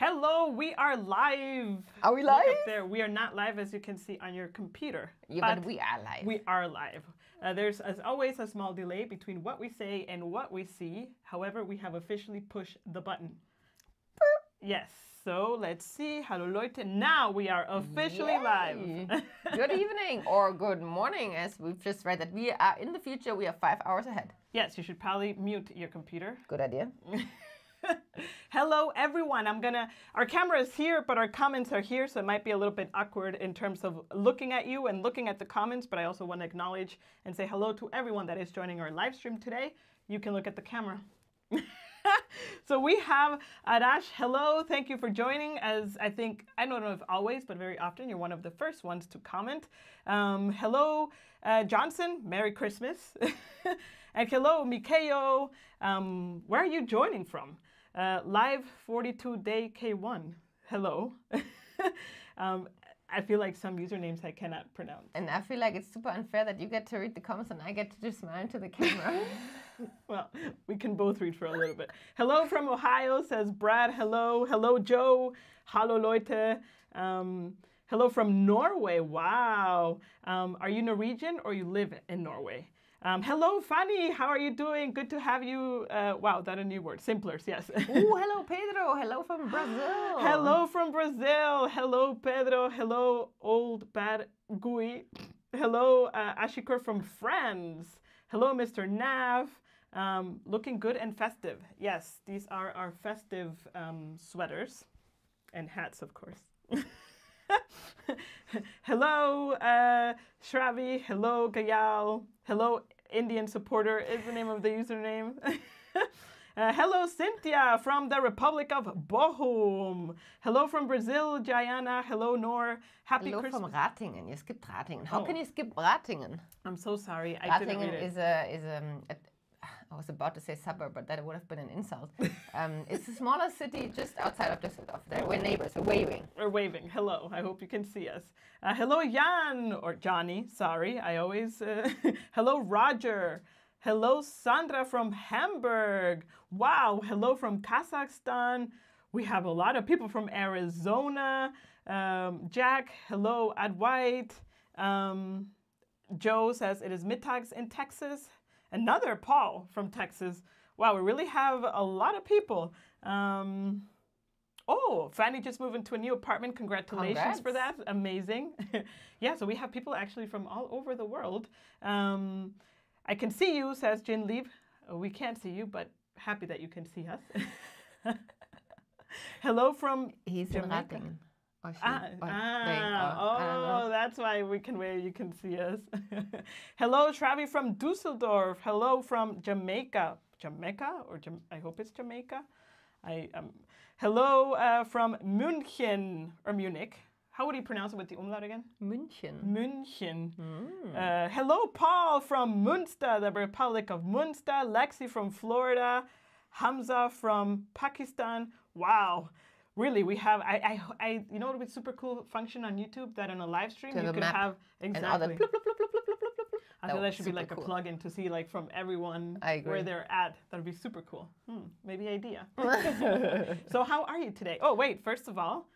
Hello, we are live. Are we live? Look up there. We are not live, as you can see on your computer. Yeah, but we are live. We are live. There's, as always, a small delay between what we say and what we see. However, we have officially pushed the button. Yes, so let's see. Hallo Leute. Now we are officially live. Good evening or good morning, as we've just read that we are in the future. We are 5 hours ahead. Yes, you should probably mute your computer. Good idea. Hello everyone, our camera is here, but our comments are here, so it might be a little bit awkward in terms of looking at you and looking at the comments, but I also want to acknowledge and say hello to everyone that is joining our live stream today. You can look at the camera. So we have Arash, hello, thank you for joining. As I don't know if always, but very often, you're one of the first ones to comment. Hello, Johnson, Merry Christmas. And hello, Mikeo, where are you joining from? Live 42 day K1, hello. I feel like some usernames I cannot pronounce. And I feel like it's super unfair that you get to read the comments and I get to just smile into the camera. Well, we can both read for a little bit. Hello from Ohio, says Brad. Hello. Hello, Joe. Hallo Leute. Hello from Norway. Wow. Are you Norwegian or you live in Norway? Hello, Fanny. How are you doing? Good to have you. Wow, that a new word. Simplers, yes. Ooh, hello, Pedro. Hello from Brazil. Hello from Brazil. Hello, Pedro. Hello, old bad Gui. Hello, Ashikor from France. Hello, Mr. Nav. Looking good and festive. Yes, these are our festive sweaters and hats, of course. Hello, Shravi. Hello, Gayal. Hello, Indian supporter is the name of the username. Hello, Cynthia from the Republic of Bochum. Hello from Brazil, Jayana. Hello, Nor. Happy Hello Christmas. from Ratingen. You skip Ratingen. How can you skip Ratingen? I'm so sorry. I didn't read it. Ratingen is I was about to say suburb, but that would have been an insult. It's a smaller city just outside of Düsseldorf. We're neighbors. We're waving. We're waving. Hello. I hope you can see us. Hello, Jan, or Johnny. Sorry. I always... Hello, Roger. Hello, Sandra from Hamburg. Wow. Hello from Kazakhstan. We have a lot of people from Arizona. Jack. Hello, Ad White. Joe says it is mittags in Texas. Another Paul from Texas. Wow, we really have a lot of people. Oh, Fanny just moved into a new apartment. Congratulations for that. Amazing. Yeah, so we have people actually from all over the world. I can see you, says Jin Lieb. We can't see you, but happy that you can see us. Hello from Jamaica. That's why you can see us. Hello, Travi from Dusseldorf. Hello from Jamaica. Jamaica? I hope it's Jamaica. Hello from München, or Munich. How would you pronounce it with the umlaut again? München. München. Hello, Paul from Munster, the Republic of Munster. Lexi from Florida. Hamza from Pakistan. Wow. Really, we have, you know what would be super cool function on YouTube? That on a live stream, you could have, exactly. Plop, plop, plop, plop, plop, plop, plop. I feel that should be like a plugin to see like from everyone where they're at. That would be super cool. Maybe idea. So how are you today? Oh, wait, first of all,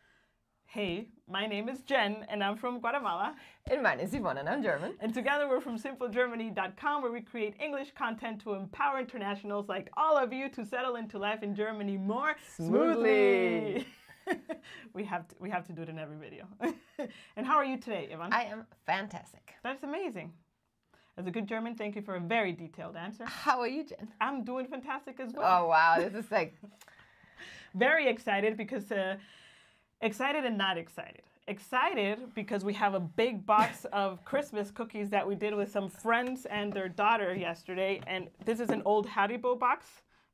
hey, my name is Jen and I'm from Guatemala. And mine is Yvonne and I'm German. And together we're from simplegermany.com, where we create English content to empower internationals like all of you to settle into life in Germany more smoothly. We have to do it in every video. And how are you today, Yvonne? I am fantastic. That's amazing. As a good German, thank you for a very detailed answer. How are you, Jen? I'm doing fantastic as well. Oh, wow. This is like... Very excited because... excited and not excited. Excited because we have a big box of Christmas cookies that we did with some friends and their daughter yesterday. And this is an old Haribo box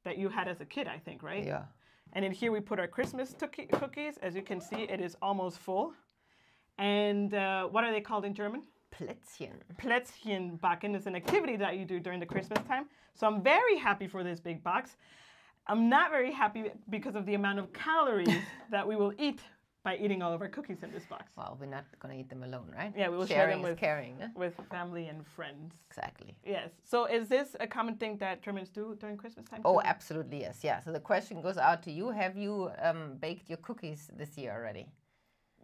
that you had as a kid, I think, right? Yeah. And in here we put our Christmas cookies. As you can see, it is almost full. And what are they called in German? Plätzchen. Plätzchenbacken is an activity that you do during the Christmas time. So I'm very happy for this big box. I'm not very happy because of the amount of calories that we will eat by eating all of our cookies in this box. Well, we're not going to eat them alone, right? Yeah, we will share Sharing them is caring. Eh? with family and friends. Exactly. Yes. So is this a common thing that Germans do during Christmas time? Oh, too? absolutely, yes. Yeah. So the question goes out to you. Have you baked your cookies this year already?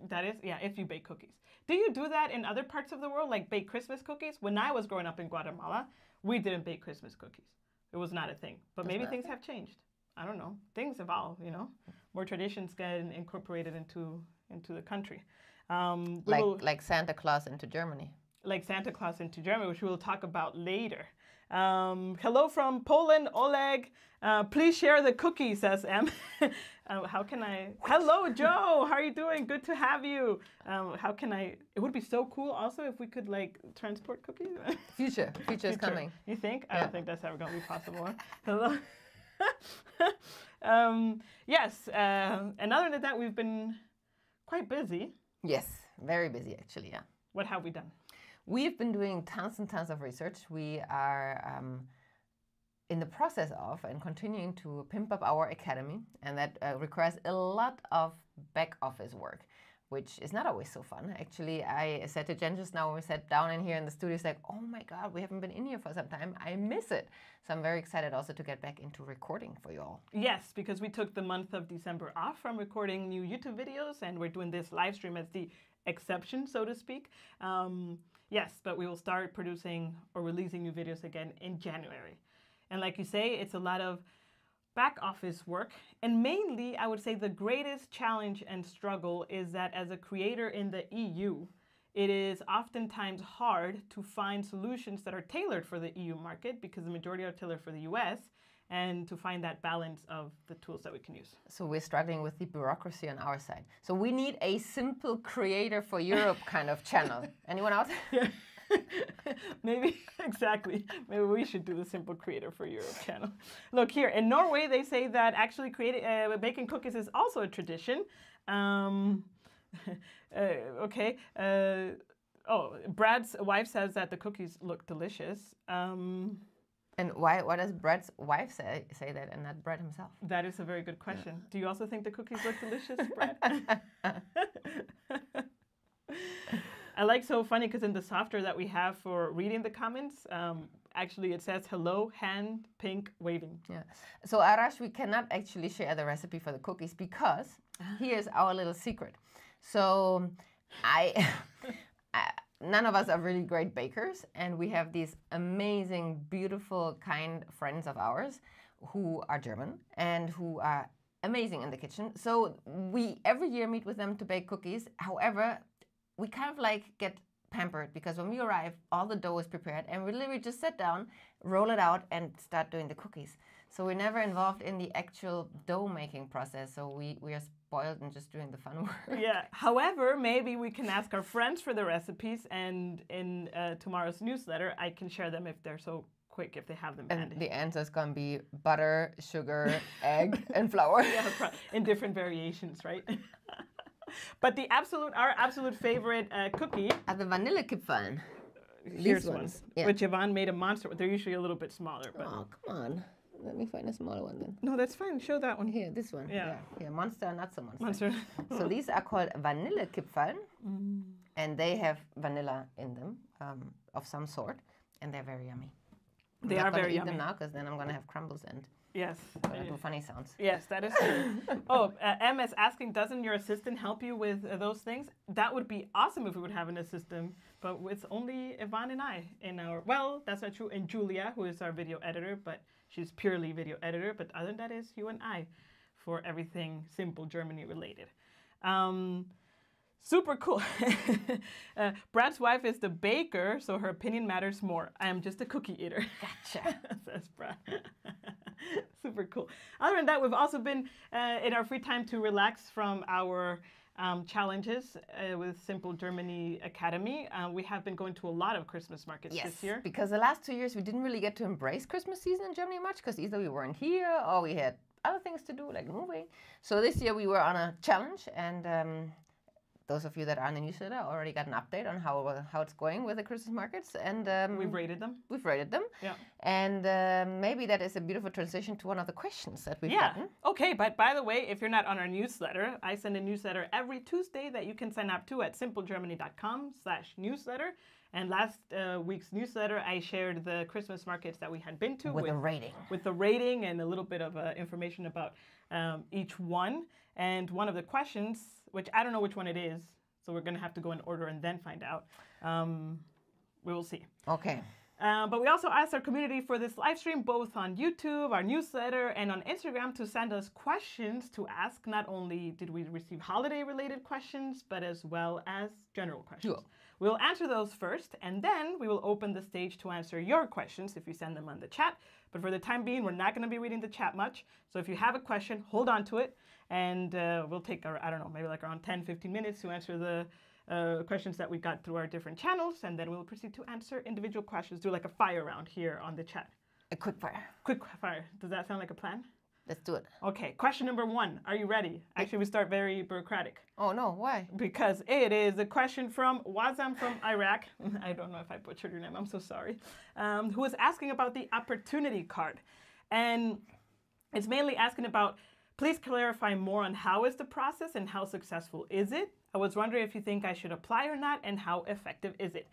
That is, yeah, if you bake cookies. Do you do that in other parts of the world, like bake Christmas cookies? When I was growing up in Guatemala, we didn't bake Christmas cookies. It was not a thing. But maybe things have changed. I don't know. Things evolve, you know. More traditions get incorporated into the country. Like Santa Claus into Germany. Like Santa Claus into Germany, which we will talk about later. Hello from Poland, Oleg. Please share the cookie, says M. How can I? Hello, Joe. How are you doing? Good to have you. How can I? It would be so cool also if we could like transport cookies. Future is coming. You think? Yeah. I don't think that's ever going to be possible. Hello. Yes. And other than that, we've been quite busy. Yes, very busy actually. Yeah. What have we done? We've been doing tons and tons of research. We are in the process of and continuing to pimp up our academy, and that requires a lot of back office work, which is not always so fun. Actually, I said to Jen just now when we sat down in here in the studio, it's like, oh my God, we haven't been in here for some time. I miss it. So I'm very excited also to get back into recording for you all. Yes, because we took the month of December off from recording new YouTube videos, and we're doing this live stream as the exception, so to speak. Yes, but we will start producing or releasing new videos again in January. And like you say, it's a lot of back office work. And mainly, I would say the greatest challenge and struggle is that as a creator in the EU, it is oftentimes hard to find solutions that are tailored for the EU market because the majority are tailored for the US, and to find that balance of the tools that we can use. So we're struggling with the bureaucracy on our side. So we need a simple creator for Europe kind of channel. Anyone else? Yeah. Maybe, exactly. Maybe we should do the Simple Creator for Europe channel. Look here, in Norway, they say that actually baking cookies is also a tradition. Okay. Oh, Brad's wife says that the cookies look delicious. And why does Brad's wife say that and not Brad himself? That is a very good question. Yeah. Do you also think the cookies look delicious, Brad? I like so funny because in the software that we have for reading the comments, actually it says hello, hand, pink, waving. Yeah. So Arash, we cannot actually share the recipe for the cookies because here's our little secret. So none of us are really great bakers, and we have these amazing, beautiful, kind friends of ours who are German and who are amazing in the kitchen. So we every year meet with them to bake cookies. However, we kind of like get pampered because when we arrive, all the dough is prepared and we literally just sit down, roll it out and start doing the cookies. So we're never involved in the actual dough making process. So we are spoiled and just doing the fun work. Yeah. However, maybe we can ask our friends for the recipes, and in tomorrow's newsletter, I can share them if they're so quick, if they have them handy. And the answer is going to be butter, sugar, egg, and flour. Yeah, in different variations, right? But our absolute favorite cookie are the Vanillekipferln. Here's one. Yeah. Which Yvonne made a monster. They're usually a little bit smaller. But oh, come on. Let me find a smaller one then. No, that's fine. Show that one. Here, this one. Yeah. Here, monster, not so monster. So these are called Vanillekipferln. And they have vanilla in them of some sort. And they're very yummy. They are very yummy. I'm not going to eat them now because then I'm going to have crumbles and yes, do funny sounds. Yes, that is true. Oh, Em is asking, doesn't your assistant help you with those things? That would be awesome if we would have an assistant, but it's only Yvonne and I in our, well, that's not true, and Julia, who is our video editor, but she's purely video editor, but other than that is you and I for everything Simple Germany related. Super cool. Brad's wife is the baker, so her opinion matters more. I am just a cookie eater. Gotcha. Says Brad. Super cool. Other than that, we've also been in our free time to relax from our challenges with Simple Germany Academy. We have been going to a lot of Christmas markets this year. Because the last 2 years we didn't really get to embrace Christmas season in Germany much because either we weren't here or we had other things to do like moving. So this year we were on a challenge, and those of you that are in the newsletter already got an update on how it's going with the Christmas markets, and We've rated them. We've rated them. Yeah. And maybe that is a beautiful transition to one of the questions that we've gotten. Okay, but by the way, if you're not on our newsletter, I send a newsletter every Tuesday that you can sign up to at simplegermany.com/newsletter. And last week's newsletter, I shared the Christmas markets that we had been to With a rating. With the rating and a little bit of information about each one. And one of the questions, which I don't know which one it is, so we're going to have to go in order and then find out. We will see. Okay. But we also asked our community for this live stream, both on YouTube, our newsletter, and on Instagram, to send us questions to ask. Not only did we receive holiday-related questions, but as well as general questions. Sure. We'll answer those first, and then we will open the stage to answer your questions if you send them on the chat. But for the time being, we're not going to be reading the chat much. So if you have a question, hold on to it, and we'll take, I don't know, maybe like around 10, 15 minutes to answer the questions that we got through our different channels, and then we'll proceed to answer individual questions. Do like a fire round here on the chat. A quick fire. Quick fire. Does that sound like a plan? Let's do it. Okay, question number 1. Are you ready? Actually, we start very bureaucratic. Oh, no, why? Because it is a question from Wazam from Iraq. I don't know if I butchered your name. I'm so sorry. Who is asking about the opportunity card. And it's mainly asking about, please clarify more on how is the process and how successful is it? I was wondering if you think I should apply or not, and how effective is it?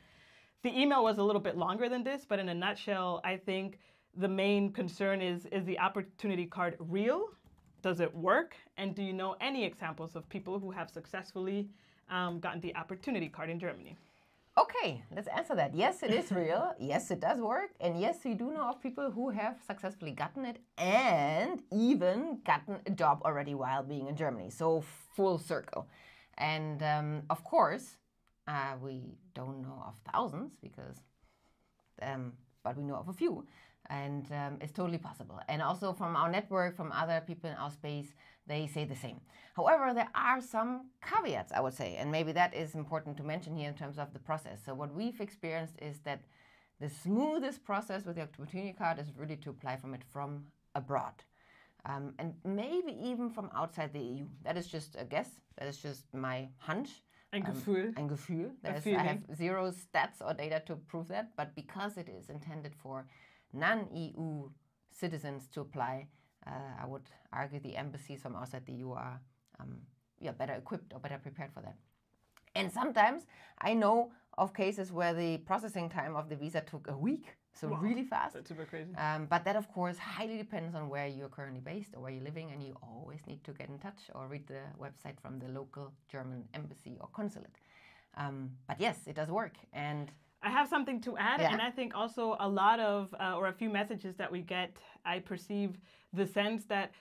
The email was a little bit longer than this, but in a nutshell, I think the main concern is the opportunity card real? Does it work? And do you know any examples of people who have successfully gotten the opportunity card in Germany? Okay, let's answer that. Yes, it is real. Yes, it does work. And yes, we do know of people who have successfully gotten it and even gotten a job already while being in Germany. So full circle. And of course, we don't know of thousands because, but we know of a few. And it's totally possible. And also from our network, from other people in our space, they say the same. However, there are some caveats, I would say, and maybe that is important to mention here in terms of the process. So what we've experienced is that the smoothest process with the opportunity card is really to apply from abroad. And maybe even from outside the EU. That is just a guess. That is just my hunch. Ein Gefühl. Ein Gefühl. I have zero stats or data to prove that, but because it is intended for non-EU citizens to apply, I would argue the embassies from outside the EU are better equipped or better prepared for that. And sometimes I know of cases where the processing time of the visa took a week, so wow, really fast. That's super crazy. But that, of course, highly depends on where you're currently based or where you're living, and you always need to get in touch or read the website from the local German embassy or consulate. But yes, it does work. And I have something to add, and I think also a lot of, or a few messages that we get, I perceive the sense that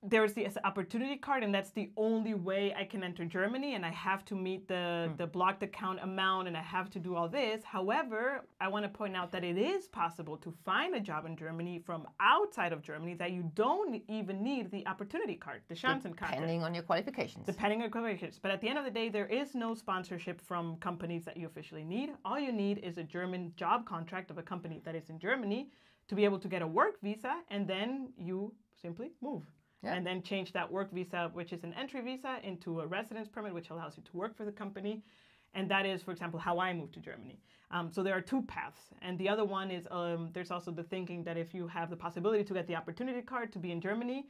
there's the opportunity card, and that's the only way I can enter Germany, and I have to meet the blocked account amount, and I have to do all this. However, I want to point out that it is possible to find a job in Germany from outside of Germany that you don't even need the opportunity card, the Chancenkarte. Depending on your qualifications. Depending on your qualifications. But at the end of the day, there is no sponsorship from companies that you officially need. All you need is a German job contract of a company that is in Germany to be able to get a work visa, and then you simply move. Yeah. And then change that work visa, which is an entry visa, into a residence permit, which allows you to work for the company. And that is, for example, how I moved to Germany. So there are two paths. And the other one is there's also the thinking that if you have the possibility to get the opportunity card to be in Germany,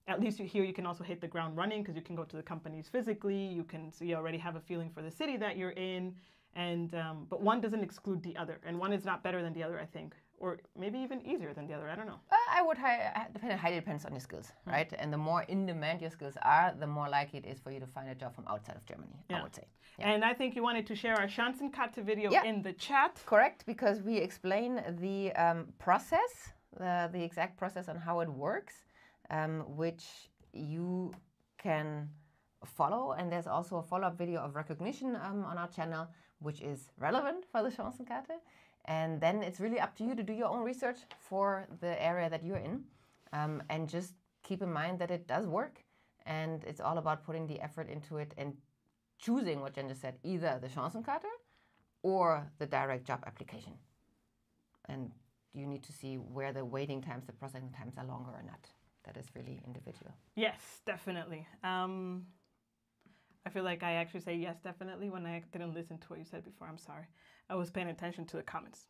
at least here you can also hit the ground running because you can go to the companies physically. You can you already have a feeling for the city that you're in. And but one doesn't exclude the other. And one is not better than the other, I think. Or maybe even easier than the other. I don't know. I would highly depends on your skills, right? And the more in demand your skills are, the more likely it is for you to find a job from outside of Germany, I would say. Yeah. And I think you wanted to share our Chancenkarte video in the chat. Correct, because we explain the process, the exact process on how it works, which you can follow. And there's also a follow-up video of recognition on our channel, which is relevant for the Chancenkarte. And then it's really up to you to do your own research for the area that you're in. And just keep in mind that it does work. And it's all about putting the effort into it and choosing what Jen just said, either the Chancenkarte or the direct job application. And you need to see where the waiting times, the processing times are longer or not. That is really individual. Yes, definitely. I feel like I actually say yes, definitely, when I didn't listen to what you said before. I'm sorry. I was paying attention to the comments.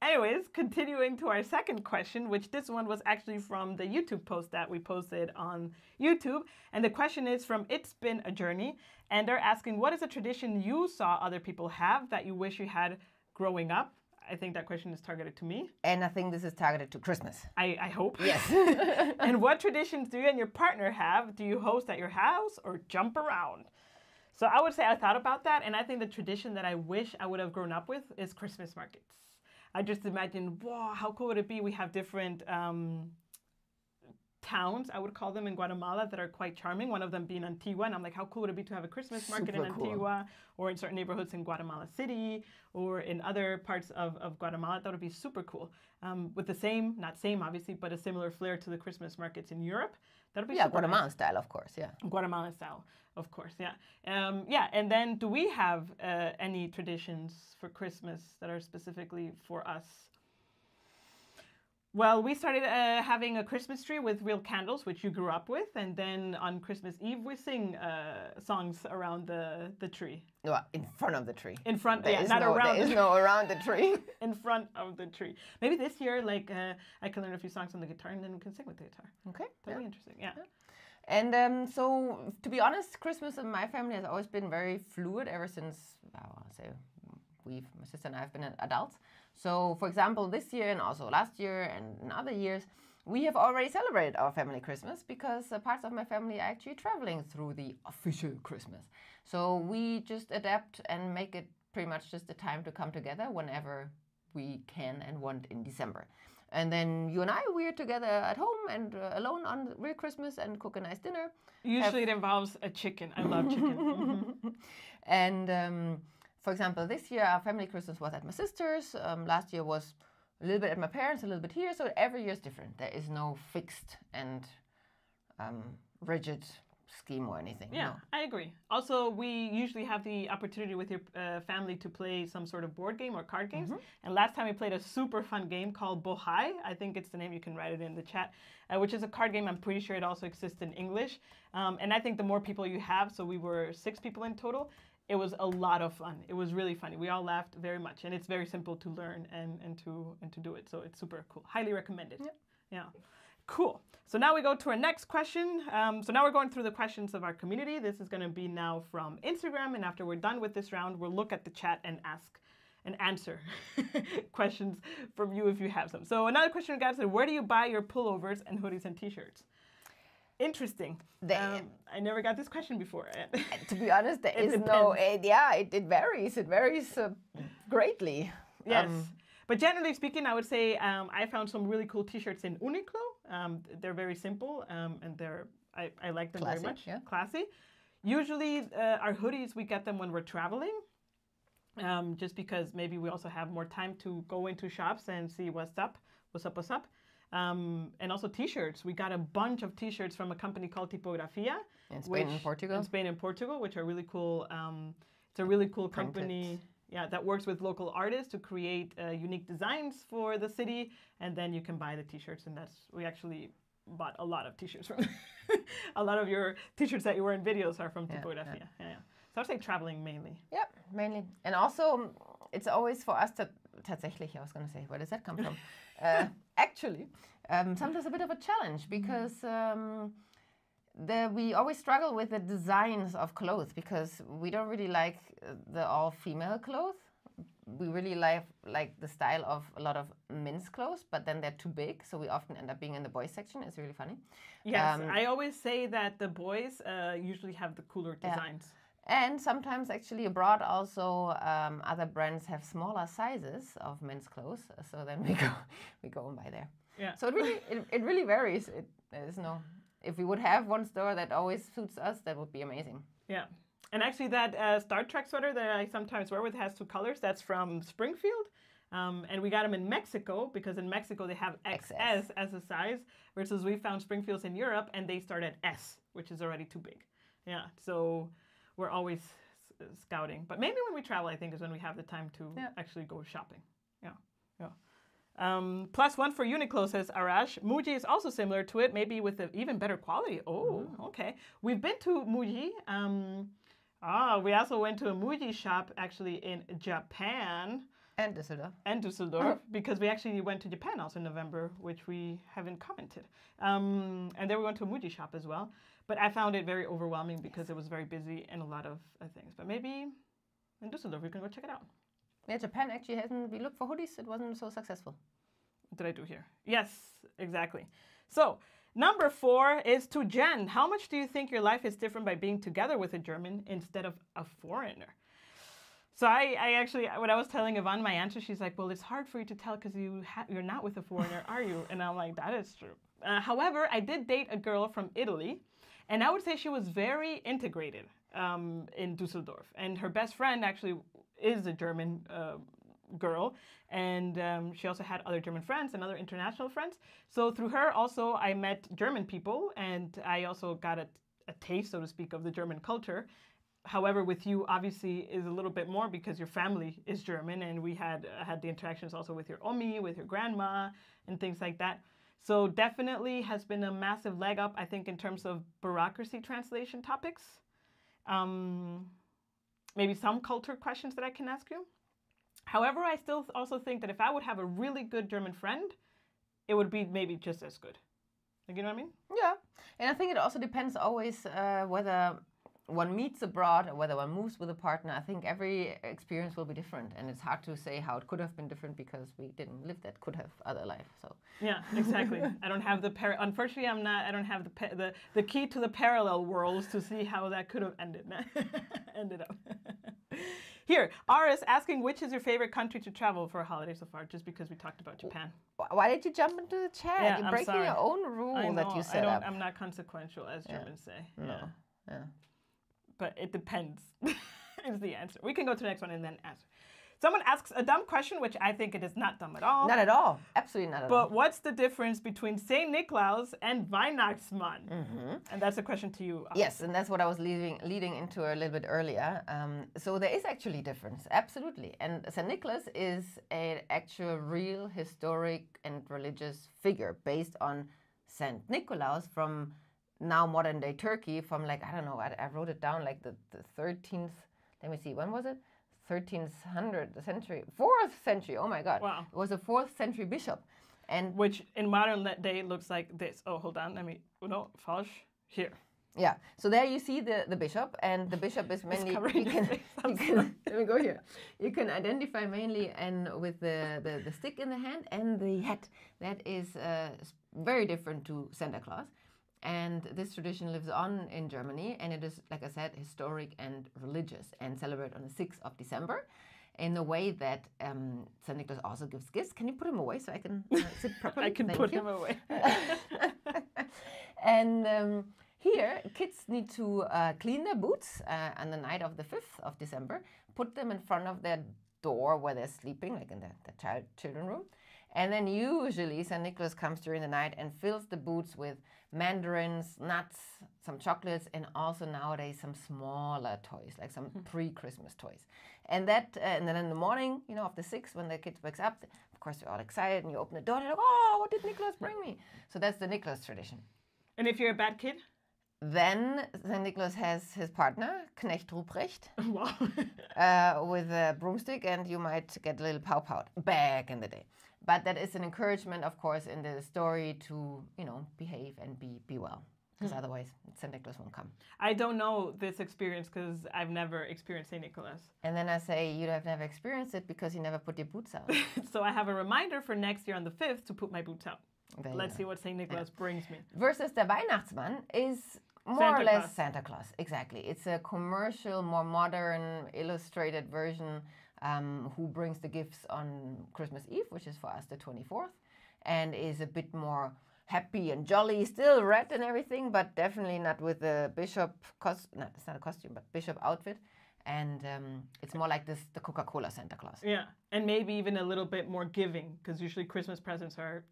Anyways, continuing to our second question, which this one was actually from the YouTube post that we posted on YouTube. And the question is from It's Been a Journey. And they're asking, what is a tradition you saw other people have that you wish you had growing up? I think that question is targeted to me. And I think this is targeted to Christmas. I hope. Yes. And what traditions do you and your partner have? Do you host at your house or jump around? So I would say I thought about that. And I think the tradition that I wish I would have grown up with is Christmas markets. I just imagine, wow, how cool would it be? We have different towns, I would call them, in Guatemala that are quite charming. One of them being Antigua. And I'm like, how cool would it be to have a Christmas market in Antigua or in certain neighborhoods in Guatemala City or in other parts of Guatemala? That would be super cool. With the same, not same obviously, but a similar flair to the Christmas markets in Europe. That would be super Guatemalan nice. style, of course, yeah. Guatemalan style, of course, yeah. And then do we have any traditions for Christmas that are specifically for us? Well, we started having a Christmas tree with real candles, which you grew up with. And then on Christmas Eve, we sing songs around the tree. Well, in front of the tree. In front, There yeah, is not no, around. There is no around the tree. In front of the tree. Maybe this year, like, I can learn a few songs on the guitar and then we can sing with the guitar. Okay. That'll be interesting, yeah. And so, to be honest, Christmas in my family has always been very fluid ever since, I'll say, my sister and I have been adults. So, for example, this year and also last year and in other years, we have already celebrated our family Christmas because parts of my family are actually traveling through the official Christmas. So we just adapt and make it pretty much just a time to come together whenever we can and want in December. And then you and I, we're together at home and alone on real Christmas and cook a nice dinner. Usually it involves a chicken. I love chicken. Mm-hmm. And for example, this year our family Christmas was at my sister's. Last year was a little bit at my parents, a little bit here. So every year is different. There is no fixed and rigid scheme or anything. Yeah, no. I agree. Also, we usually have the opportunity with your family to play some sort of board game or card games. Mm-hmm. And last time we played a super fun game called Bohai. I think it's the name. You can write it in the chat, which is a card game. I'm pretty sure it also exists in English. And I think the more people you have, so we were 6 people in total, it was a lot of fun. It was really funny. We all laughed very much. And it's very simple to learn and to do it. So it's super cool. Highly recommended. Yeah. Cool. So now we go to our next question. So now we're going through the questions of our community. This is going to be now from Instagram. And after we're done with this round, we'll look at the chat and ask and answer questions from you if you have some. So another question we got said, where do you buy your pullovers and hoodies and t-shirts? Interesting. I never got this question before. To be honest, there is no, it varies. It varies greatly. Yes. But generally speaking, I would say I found some really cool t-shirts in Uniqlo. They're very simple and I like them classy, very much. Yeah. Classy. Usually our hoodies, we get them when we're traveling. Just because maybe we also have more time to go into shops and see what's up. And also t-shirts. We got a bunch of t-shirts from a company called Tipografia. In Spain and Portugal. In Spain and Portugal, which are really cool. It's a really cool company. Yeah, that works with local artists to create unique designs for the city. And then you can buy the t-shirts. And we actually bought a lot of t-shirts from a lot of your t-shirts that you wear in videos are from Tipografia. Yeah. So I would say traveling mainly. Yep, mainly. And also, it's always for us tatsächlich, I was going to say, where does that come from? Actually, sometimes a bit of a challenge because we always struggle with the designs of clothes because we don't really like the all-female clothes. We really like the style of a lot of men's clothes, but then they're too big, so we often end up being in the boys section. It's really funny. Yes, I always say that the boys usually have the cooler designs. Yeah. And sometimes actually abroad also other brands have smaller sizes of men's clothes, so then we go and buy there. Yeah. So it really varies. There's no. If we would have one store that always suits us, that would be amazing. Yeah. And actually that Star Trek sweater that I sometimes wear with has 2 colors, that's from Springfield. And we got them in Mexico because in Mexico they have XS as a size, versus we found Springfields in Europe and they start at S, which is already too big. Yeah. So we're always scouting. But maybe when we travel, I think, is when we have the time to actually go shopping. Yeah. +1 for Uniqlo, says Arash. Muji is also similar to it, maybe with an even better quality. Oh, okay. We've been to Muji. We also went to a Muji shop actually in Japan. And Düsseldorf. And Düsseldorf, because we actually went to Japan also in November, which we haven't commented. And there we went to a Muji shop as well. But I found it very overwhelming because it was very busy and a lot of things. But maybe in Düsseldorf, we can go check it out. Yeah, Japan actually hasn't. We looked for hoodies. It wasn't so successful. What did I do here? Yes, exactly. So number 4 is to Jen. How much do you think your life is different by being together with a German instead of a foreigner? So I actually, when I was telling Yvonne my answer, she's like, well, it's hard for you to tell because you're not with a foreigner, are you? And I'm like, that is true. However, I did date a girl from Italy, and I would say she was very integrated in Düsseldorf. And her best friend actually is a German girl, and she also had other German friends and other international friends. So through her also, I met German people, and I also got a taste, so to speak, of the German culture. However, with you, obviously, is a little bit more because your family is German, and we had the interactions also with your Omi, with your grandma, and things like that. So definitely has been a massive leg up, I think, in terms of bureaucracy translation topics. Maybe some culture questions that I can ask you. However, I still also think that if I would have a really good German friend, it would be maybe just as good. Like, you know what I mean? Yeah, and I think it also depends always whether one meets abroad or whether one moves with a partner. I think every experience will be different, and it's hard to say how it could have been different because we didn't live that could have other life. So yeah, exactly. I don't have unfortunately, I don't have the key to the parallel worlds to see how that could have ended up. Here, R is asking, which is your favorite country to travel for a holiday so far? Just because we talked about Japan. Why did you jump into the chat? Yeah, You're breaking your own rule that you set up. I'm not consequential, as Germans say. No. Yeah. But it depends is the answer. We can go to the next one and then answer. Someone asks a dumb question, which I think it is not dumb at all. Not at all. Absolutely not at all. But what's the difference between St. Niklaus and Weihnachtsmann? And that's a question to you. Obviously. Yes, and that's what I was leading into a little bit earlier. So there is actually difference, absolutely. And St. Nicholas is an actual real historic and religious figure based on St. Nikolaus from now modern day Turkey, from like, I don't know, I wrote it down like the 13th, let me see, when was it? 1300 century, 4th century, oh my God. Wow. It was a 4th century bishop. And which in modern day looks like this. Oh, hold on, falsch, here. Yeah, so there you see the bishop, and the bishop is mainly, let me go here. You can identify mainly with the stick in the hand and the hat. That is very different to Santa Claus. And this tradition lives on in Germany, and it is, like I said, historic and religious, and celebrated on the 6th of December in the way that St. Nicholas also gives gifts. Can you put him away so I can sit properly? I can put him away. And here, kids need to clean their boots on the night of the 5th of December, put them in front of their door where they're sleeping, like in the children's room. And then usually St. Nicholas comes during the night and fills the boots with mandarins, nuts, some chocolates, and also nowadays some smaller toys, like some pre-Christmas toys. And and then in the morning, of the 6th, when the kid wakes up, of course they're all excited, and you open the door and you're like, oh, what did Nicholas bring me? So that's the Nicholas tradition. And if you're a bad kid? Then St. Nicholas has his partner, Knecht Ruprecht, with a broomstick, and you might get a little pow-pow back in the day. But that is an encouragement, of course, in the story to, behave and be well, because otherwise St. Nicholas won't come. I don't know this experience because I've never experienced St. Nicholas. And then I say, you have never experienced it because you never put your boots out. So I have a reminder for next year on the 5th to put my boots out. Let's see what St. Nicholas brings me. Versus the Weihnachtsmann is more or less Santa Claus, exactly. It's a commercial, more modern, illustrated version who brings the gifts on Christmas Eve, which is for us the 24th, and is a bit more happy and jolly, still red and everything, but definitely not with the bishop it's not a costume, but bishop outfit. And it's more like the Coca-Cola Santa Claus. Yeah, and maybe even a little bit more giving, because usually Christmas presents are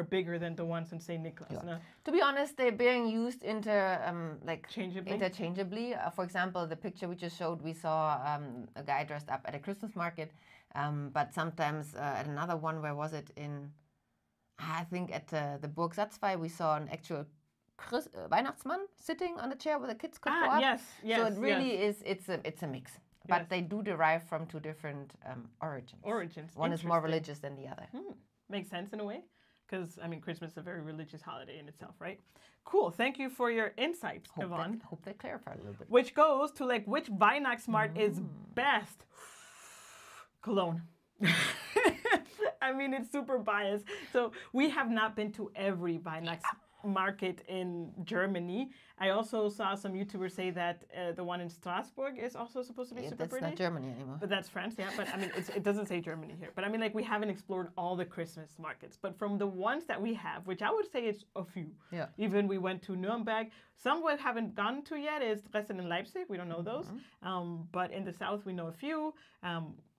bigger than the ones in St. Nicholas. Yeah. No? To be honest, they're being used interchangeably. For example, the picture we just showed, we saw a guy dressed up at a Christmas market, But sometimes at another one, where was it? I think at the Burg Satzwey, we saw an actual Weihnachtsmann sitting on a chair where the kids could go up. Yes, yes. So it really is, it's a mix. But they do derive from two different origins. One is more religious than the other. Makes sense in a way. Because, I mean, Christmas is a very religious holiday in itself, right? Cool. Thank you for your insights, Yvonne. Hope that clarified a little bit. Which goes to, like, which Weihnachtsmarkt is best? Cologne. I mean, it's super biased. So we have not been to every Weihnachtsmarket in Germany. I also saw some YouTubers say that the one in Strasbourg is also supposed to be super that's pretty. That's not Germany anymore. But that's France, yeah. But I mean, it doesn't say Germany here. But I mean, like, we haven't explored all the Christmas markets. But from the ones that we have, which I would say is a few. Yeah. Even we went to Nuremberg. Some we haven't gone to yet is Dresden and Leipzig. We don't know those. But in the south, we know a few.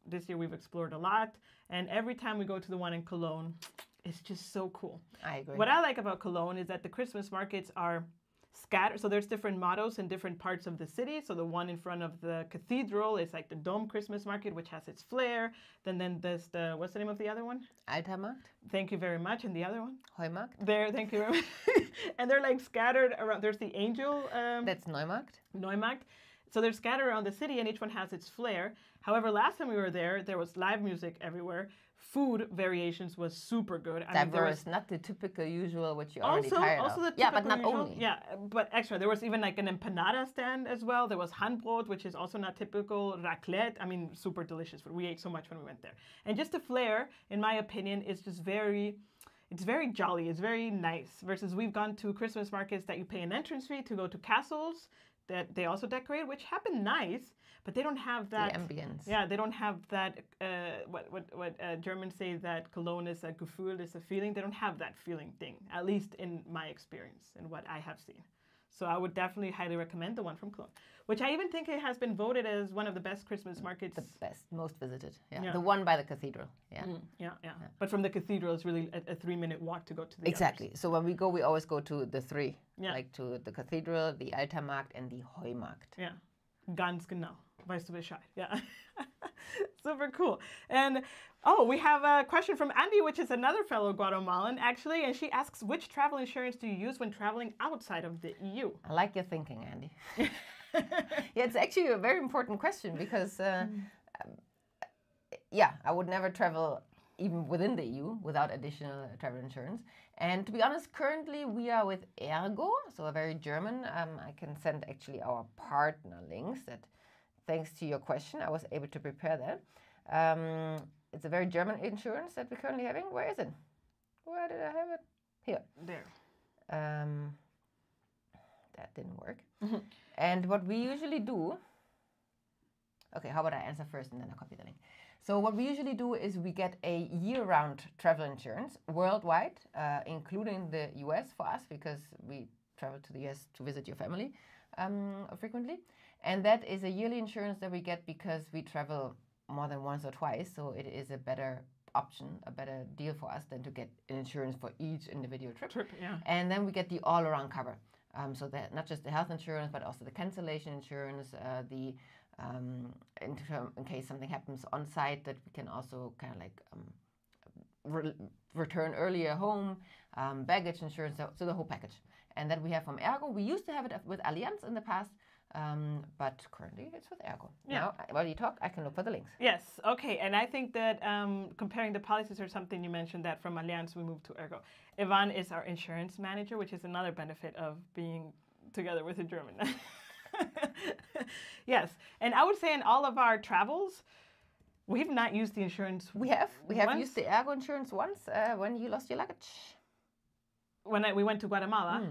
This year we've explored a lot. And every time we go to the one in Cologne, it's just so cool. I agree. What I like about Cologne is that the Christmas markets are scattered. So there's different mottos in different parts of the city. So the one in front of the cathedral is like the Dome Christmas Market, which has its flair. Then there's the, what's the name of the other one? Altermarkt. Thank you very much. And the other one? Heumarkt. There, thank you very much. And they're like scattered around. There's the Angel. That's Neumarkt. So they're scattered around the city and each one has its flair. However, last time we were there was live music everywhere. Food variations was super good. Diverse, not the typical usual, which you already tired of. The yeah, but not usual, only. Yeah, but extra. There was even like an empanada stand as well. There was Handbrot, which is also not typical. Raclette, I mean, super delicious. We ate so much when we went there. And just the flair, in my opinion, is just it's very jolly. It's very nice. Versus we've gone to Christmas markets that you pay an entrance fee to go to castles that they also decorate, which happen nice, but they don't have that. The ambience. Yeah, they don't have that, what Germans say that Cologne is a Gefühl, is a feeling. They don't have that feeling thing, at least in my experience and what I have seen. So I would definitely highly recommend the one from Cologne, which I even think it has been voted as one of the best Christmas markets. The best, most visited. Yeah. The one by the cathedral. Yeah. Yeah. But from the cathedral, it's really a 3-minute walk to go to the Exactly. others. So when we go, we always go to the three. Yeah. Like to the cathedral, the Altermarkt, and the Heumarkt. Yeah. Ganz genau. Weißt du Bescheid. Yeah. Super cool. And we have a question from Andy, which is another fellow Guatemalan, actually. And she asks, which travel insurance do you use when traveling outside of the EU? I like your thinking, Andy. Yeah, it's actually a very important question because, I would never travel even within the EU without additional travel insurance. And to be honest, currently we are with Ergo, so a very German. I can send actually our partner links that, thanks to your question, I was able to prepare that. It's a very German insurance that we're currently having. Where is it? Where did I have it? Here. There. That didn't work. And what we usually do, okay, how about I answer first and then I'll copy the link. So what we usually do is we get a year-round travel insurance worldwide, including the US for us, because we travel to the US to visit your family frequently. And that is a yearly insurance that we get because we travel more than once or twice. So it is a better option, a better deal for us than to get an insurance for each individual trip. Yeah. And then we get the all-around cover. So that not just the health insurance, but also the cancellation insurance, in case something happens on site, that we can also kind of like return earlier home, baggage insurance, so the whole package. And that we have from Ergo. We used to have it with Allianz in the past, but currently it's with Ergo. Yeah. Now, while you talk, I can look for the links. Yes, okay. And I think that comparing the policies or something, you mentioned that from Allianz we moved to Ergo. Ivan is our insurance manager, which is another benefit of being together with a German. Yes, and I would say in all of our travels, we've not used the insurance. We have used the Ergo insurance once when you lost your luggage. When we went to Guatemala.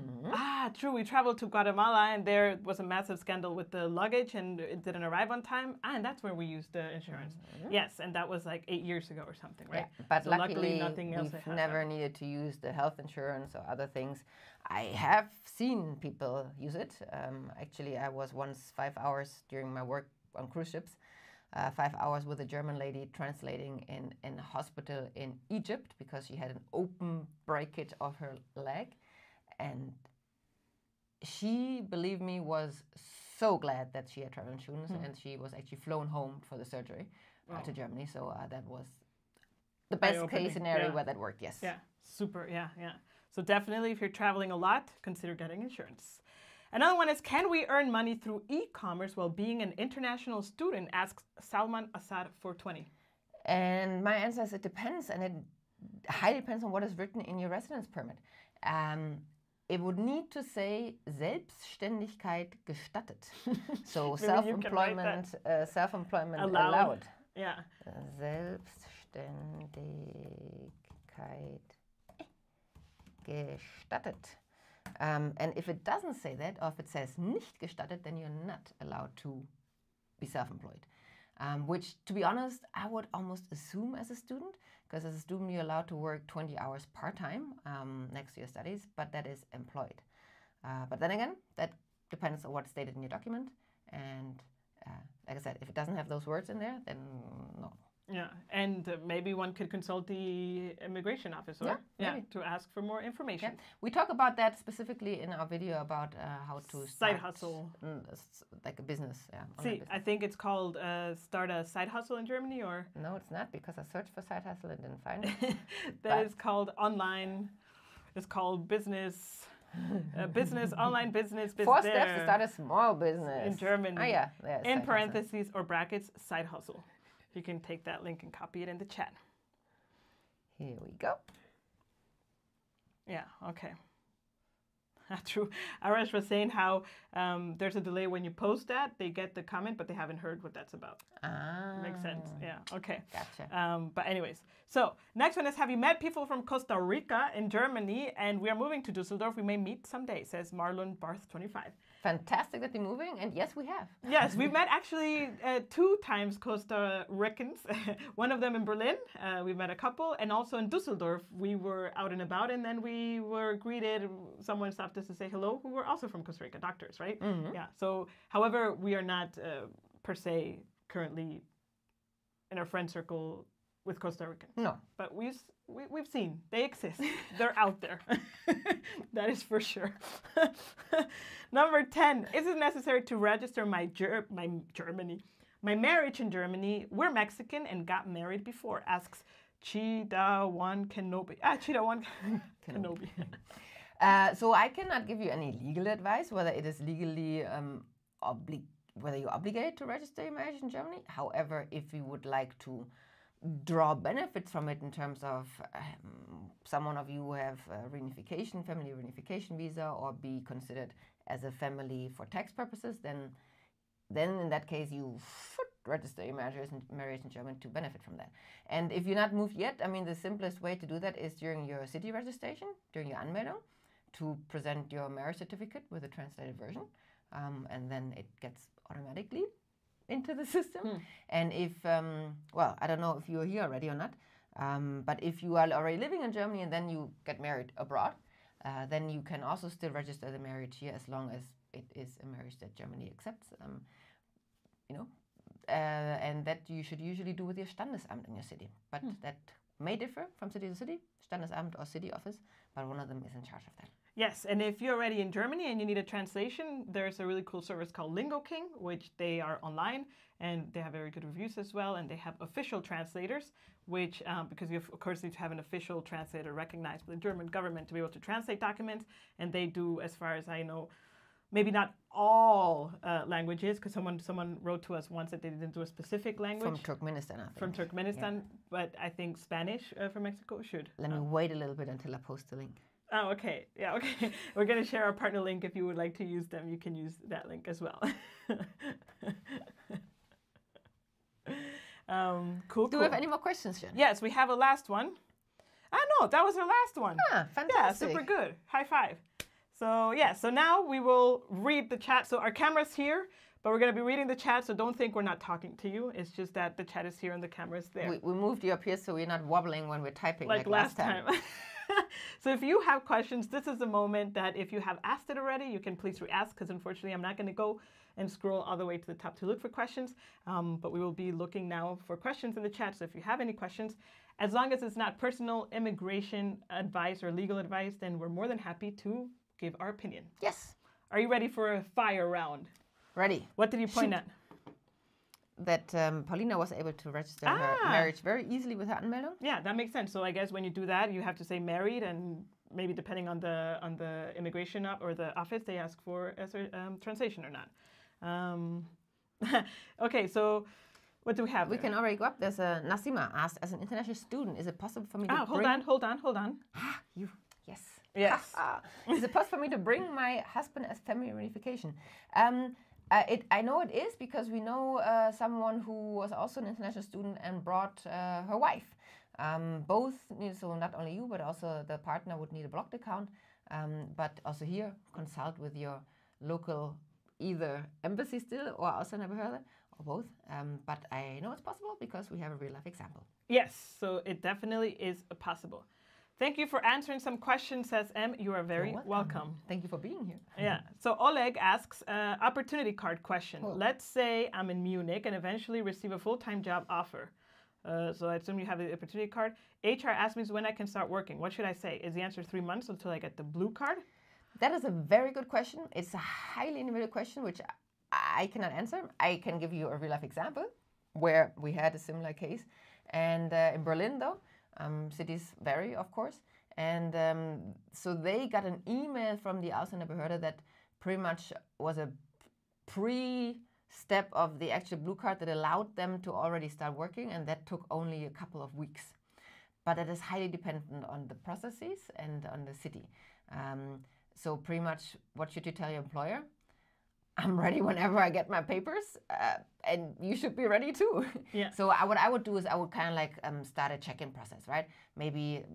True. We traveled to Guatemala and there was a massive scandal with the luggage and it didn't arrive on time. And that's where we used the insurance. Yes, and that was like 8 years ago or something, right? Yeah, but so luckily nothing else we've never needed to use the health insurance or other things. I have seen people use it. Actually, I was once 5 hours during my work on cruise ships. 5 hours with a German lady translating in a hospital in Egypt because she had an open breakage of her leg. And she, believe me, was so glad that she had travel insurance and she was actually flown home for the surgery to Germany. So that was the best Eye-opening, case scenario yeah. where that worked, yes. Yeah, super. Yeah, yeah. So definitely, if you're traveling a lot, consider getting insurance. Another one is, can we earn money through e-commerce while being an international student? Asks Salman Assad 420. And my answer is it depends, and it highly depends on what is written in your residence permit. It would need to say Selbstständigkeit gestattet. So self-employment, allowed. Yeah. Selbstständigkeit gestattet. And if it doesn't say that, or if it says nicht gestattet, then you're not allowed to be self-employed. Which, to be honest, I would almost assume as a student, because as a student you're allowed to work 20 hours part-time next to your studies, but that is employed. But then again, that depends on what's stated in your document. And like I said, if it doesn't have those words in there, then no. Yeah, and maybe one could consult the immigration officer to ask for more information. Yeah. We talk about that specifically in our video about how to start side hustle, like a business. Yeah, see, business. I think it's called start a side hustle in Germany, or no, it's not, because I searched for side hustle and didn't find it. That is called online. It's called business. Online business. 4 steps to start a small business in Germany. Oh yeah, in parentheses or brackets, side hustle. You can take that link and copy it in the chat. Here we go. Yeah, okay. True. Arash was saying how there's a delay when you post that. They get the comment, but they haven't heard what that's about. Makes sense. Yeah, okay. Gotcha. But anyways, so next one is, have you met people from Costa Rica in Germany? And we are moving to Dusseldorf. We may meet someday, says Marlon Barth 25. Fantastic that they're moving, and yes, we have. Yes, we've met actually 2 times Costa Ricans. One of them in Berlin, we met a couple, and also in Dusseldorf, we were out and about, and then we were greeted. Someone stopped us to say hello, who were also from Costa Rica, doctors, right? Mm-hmm. Yeah. So, however, we are not per se currently in our friend circle with Costa Ricans. No, but we've seen they exist. They're out there. That is for sure. Number 10. Is it necessary to register my marriage in Germany? We're Mexican and got married before. Asks Cheetah1 Kenobi. Cheetah1 Kenobi. So I cannot give you any legal advice whether it is legally whether you're obligated to register your marriage in Germany. However, if you would like to draw benefits from it in terms of someone of you who have a family reunification visa, or be considered as a family for tax purposes, then in that case you should register your marriage in Germany to benefit from that. And if you're not moved yet, I mean, the simplest way to do that is during your city registration, during your Anmeldung, to present your marriage certificate with a translated version, and then it gets automatically into the system. And if, well, I don't know if you're here already or not, but if you are already living in Germany and then you get married abroad, then you can also still register the marriage here, as long as it is a marriage that Germany accepts, and that you should usually do with your Standesamt in your city. But that may differ from city to city, Standesamt or city office, but one of them is in charge of that. Yes, and if you're already in Germany and you need a translation, there's a really cool service called Lingo King, which they are online, and they have very good reviews as well, and they have official translators, which, because you of course need to have an official translator recognized by the German government to be able to translate documents, and they do, as far as I know, maybe not all languages, because someone wrote to us once that they didn't do a specific language. From Turkmenistan, I think. From Turkmenistan, yeah. But I think Spanish from Mexico should. Let me wait a little bit until I post the link. Oh, okay. Yeah, okay. We're going to share our partner link. If you would like to use them, you can use that link as well. Cool. Do we have any more questions, Jen? Yes, we have a last one. No, that was our last one. Fantastic. Yeah, super good. High five. So, yeah, so now we will read the chat. So our camera's here, but we're going to be reading the chat, so don't think we're not talking to you. It's just that the chat is here and the camera's there. We moved you up here so we're not wobbling when we're typing like last time. So if you have questions, this is the moment that if you have asked it already, you can please re-ask, because unfortunately I'm not going to go and scroll all the way to the top to look for questions. But we will be looking now for questions in the chat. So if you have any questions, as long as it's not personal immigration advice or legal advice, then we're more than happy to give our opinion. Yes. Are you ready for a fire round? Ready. What did you point at? that Paulina was able to register her marriage very easily with her Anmeldung. Yeah, that makes sense. So I guess when you do that, you have to say married, and maybe depending on the immigration or the office, they ask for a translation or not. Okay, so what do we have? We can already go up. There's a Nasima asked, as an international student, is it possible for me to bring... hold on. Yes. Yes. Is it possible for me to bring my husband as family reunification? I know it is, because we know someone who was also an international student and brought her wife. Both, so not only you, but also the partner would need a blocked account. But also here, consult with your local either embassy still or Ausländerbehörde, or both. But I know it's possible because we have a real life example. Yes, so it definitely is possible. Thank you for answering some questions, says M. You are very welcome. Thank you for being here. Yeah. So Oleg asks, opportunity card question. Cool. Let's say I'm in Munich and eventually receive a full-time job offer. So I assume you have the opportunity card. HR asked me when I can start working. What should I say? Is the answer 3 months until I get the blue card? That is a very good question. It's a highly individual question, which I cannot answer. I can give you a real life example where we had a similar case. And in Berlin, though, cities vary, of course. And so they got an email from the Ausländerbehörde that pretty much was a pre-step of the actual blue card that allowed them to already start working. And that took only a couple of weeks. But it is highly dependent on the processes and on the city. So pretty much, what should you tell your employer? I'm ready whenever I get my papers, and you should be ready too. Yeah. So what I would do is I would kind of like start a check-in process, right? Maybe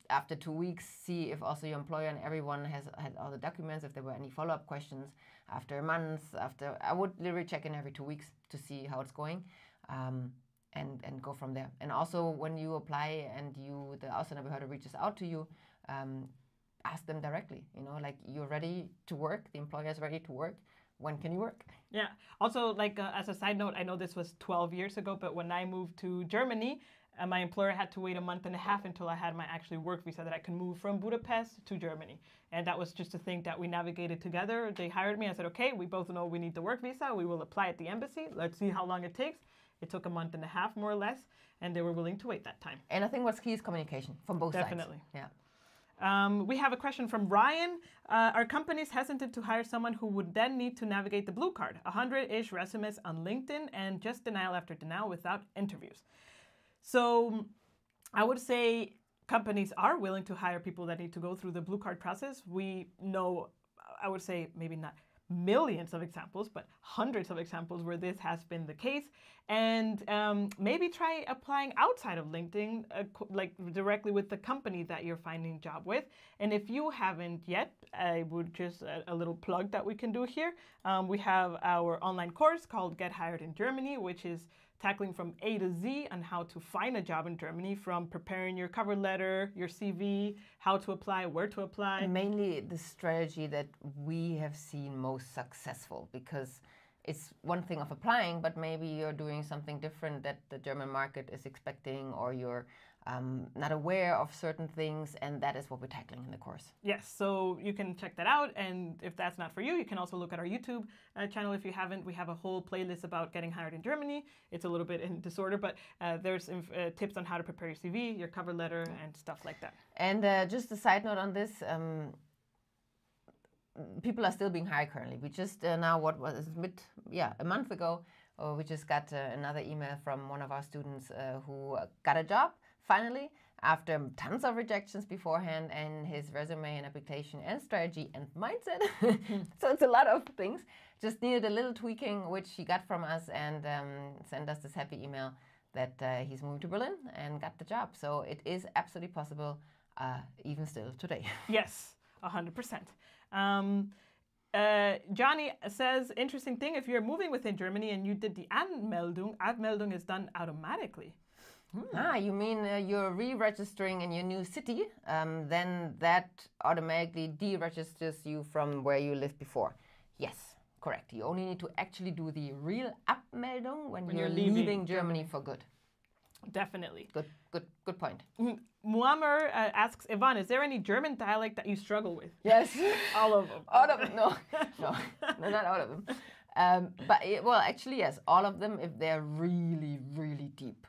after 2 weeks, see if also your employer and everyone has had all the documents, if there were any follow-up questions. After a month, I would literally check in every 2 weeks to see how it's going, and go from there. And also when you apply and the Ausländerbehörde reaches out to you, ask them directly, like, you're ready to work, the employer is ready to work, when can you work? Yeah. Also, like as a side note, I know this was 12 years ago, but when I moved to Germany, my employer had to wait a month and a half until I had my actually work visa that I can move from Budapest to Germany. And that was just a thing that we navigated together. They hired me. I said, okay, we both know we need the work visa. We will apply at the embassy. Let's see how long it takes. It took a month and a half, more or less, and they were willing to wait that time. And I think what's key is communication from both sides. Definitely. Yeah. We have a question from Ryan. Are companies hesitant to hire someone who would then need to navigate the blue card? 100-ish resumes on LinkedIn and just denial after denial without interviews. So I would say companies are willing to hire people that need to go through the blue card process. We know, I would say maybe not millions of examples, but hundreds of examples where this has been the case. And maybe try applying outside of LinkedIn, like directly with the company that you're finding a job with. And if you haven't yet, I would just a little plug that we can do here. We have our online course called Get Hired in Germany, which is tackling from A to Z on how to find a job in Germany, from preparing your cover letter, your CV, how to apply, where to apply. Mainly the strategy that we have seen most successful, because it's one thing of applying, but maybe you're doing something different that the German market is expecting, or you're not aware of certain things, and that is what we're tackling in the course. Yes, so you can check that out, and if that's not for you, you can also look at our YouTube channel if you haven't. We have a whole playlist about getting hired in Germany. It's a little bit in disorder, but there's tips on how to prepare your CV, your cover letter, and stuff like that. And just a side note on this, people are still being hired currently. We just now, a month ago, we just got another email from one of our students who got a job finally after tons of rejections beforehand, and his resume and application and strategy and mindset. So it's a lot of things. Just needed a little tweaking, which he got from us, and sent us this happy email that he's moved to Berlin and got the job. So it is absolutely possible, even still today. Yes, 100%. Johnny says, interesting thing, if you're moving within Germany and you did the Anmeldung is done automatically. You mean you're re-registering in your new city, then that automatically deregisters you from where you lived before. Yes, correct. You only need to actually do the real Abmeldung when you're leaving Germany for good. Definitely. Good point. Muammer asks, Ivan, is there any German dialect that you struggle with? Yes. All of them. All of them. No, not all of them. Well, actually, yes, all of them if they're really, really deep.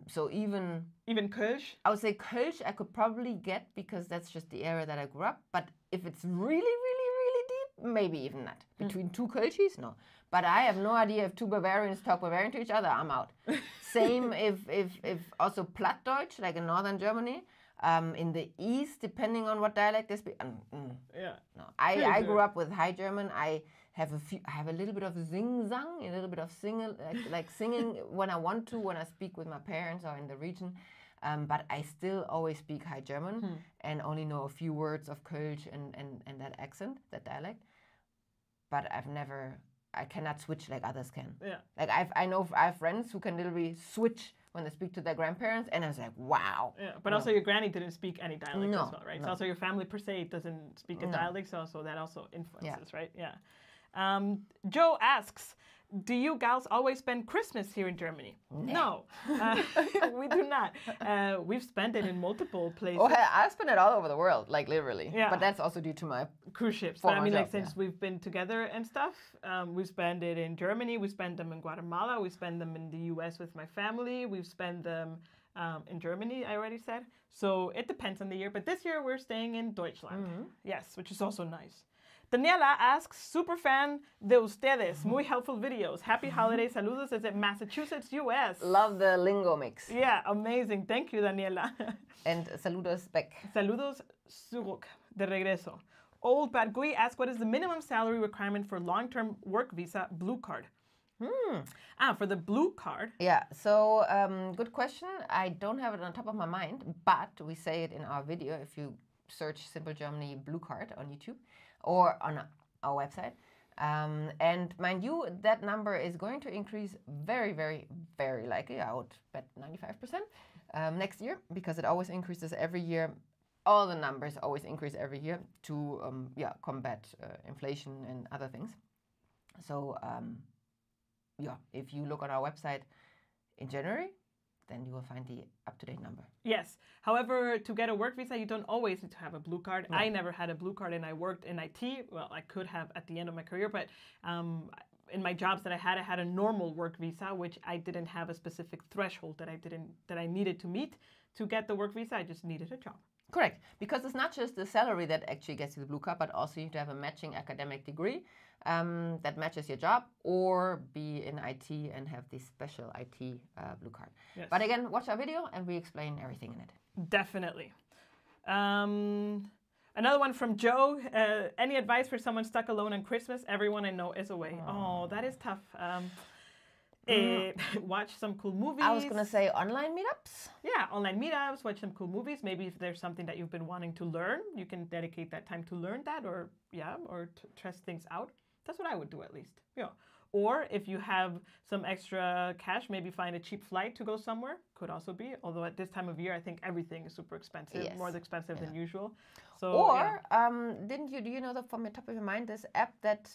So even Kölsch? I would say Kölsch I could probably get because that's just the area that I grew up. But if it's really, really, really deep, maybe even not. Between two Kölschis, no. But I have no idea if two Bavarians talk Bavarian to each other, I'm out. Same if also Plattdeutsch, like in northern Germany. In the east, depending on what dialect they speak. Yeah. No, I grew up with High German. I have a little bit of zing-zang, a little bit of singing, like singing when I want to, when I speak with my parents or in the region. But I still always speak High German and only know a few words of Kölsch and that accent, that dialect. But I cannot switch like others can. Yeah. Like I have friends who can literally switch when they speak to their grandparents, and I was like, wow. Yeah, but also your granny didn't speak any dialect as well, right? No. So also your family per se doesn't speak a dialect, so that also influences, right? Yeah. Joe asks, do you gals always spend Christmas here in Germany? No, we do not. We've spent it in multiple places. Oh, I spend it all over the world, like literally. Yeah. But that's also due to my cruise ships. But I mean, like since we've been together and stuff, we spend it in Germany. We spend them in Guatemala. We spend them in the U.S. with my family. We've spent them in Germany, I already said. So it depends on the year. But this year we're staying in Deutschland. Yes, which is also nice. Daniela asks, super fan de ustedes. Muy helpful videos. Happy holidays. Saludos desde Massachusetts, US. Love the lingo mix. Yeah, amazing. Thank you, Daniela. And saludos back. Saludos zurück. De regreso. Old Bad Gui asks, what is the minimum salary requirement for long-term work visa blue card? For the blue card. Yeah, so good question. I don't have it on top of my mind, but we say it in our video if you search Simple Germany blue card on YouTube or on our website. And mind you, that number is going to increase very, very, very likely. I would bet 95% next year because it always increases every year. All the numbers always increase every year to combat inflation and other things. So if you look on our website in January, then you will find the up-to-date number. Yes. However, to get a work visa, you don't always need to have a blue card. No. I never had a blue card and I worked in IT. Well, I could have at the end of my career, but in my jobs that I had a normal work visa, which I didn't have a specific threshold that I needed to meet to get the work visa. I just needed a job. Correct. Because it's not just the salary that actually gets you the blue card, but also you need to have a matching academic degree that matches your job, or be in IT and have the special IT blue card. Yes. But again, watch our video and we explain everything in it. Definitely. Another one from Joe. Any advice for someone stuck alone on Christmas? Everyone I know is away. Oh, that is tough. Watch some cool movies. I was going to say online meetups. Yeah, online meetups, watch some cool movies. Maybe if there's something that you've been wanting to learn, you can dedicate that time to learn that or test things out. That's what I would do at least. Yeah. Or if you have some extra cash, maybe find a cheap flight to go somewhere. Could also be. Although at this time of year, I think everything is super expensive, more expensive than usual. So, or do you know that from the top of your mind, this app that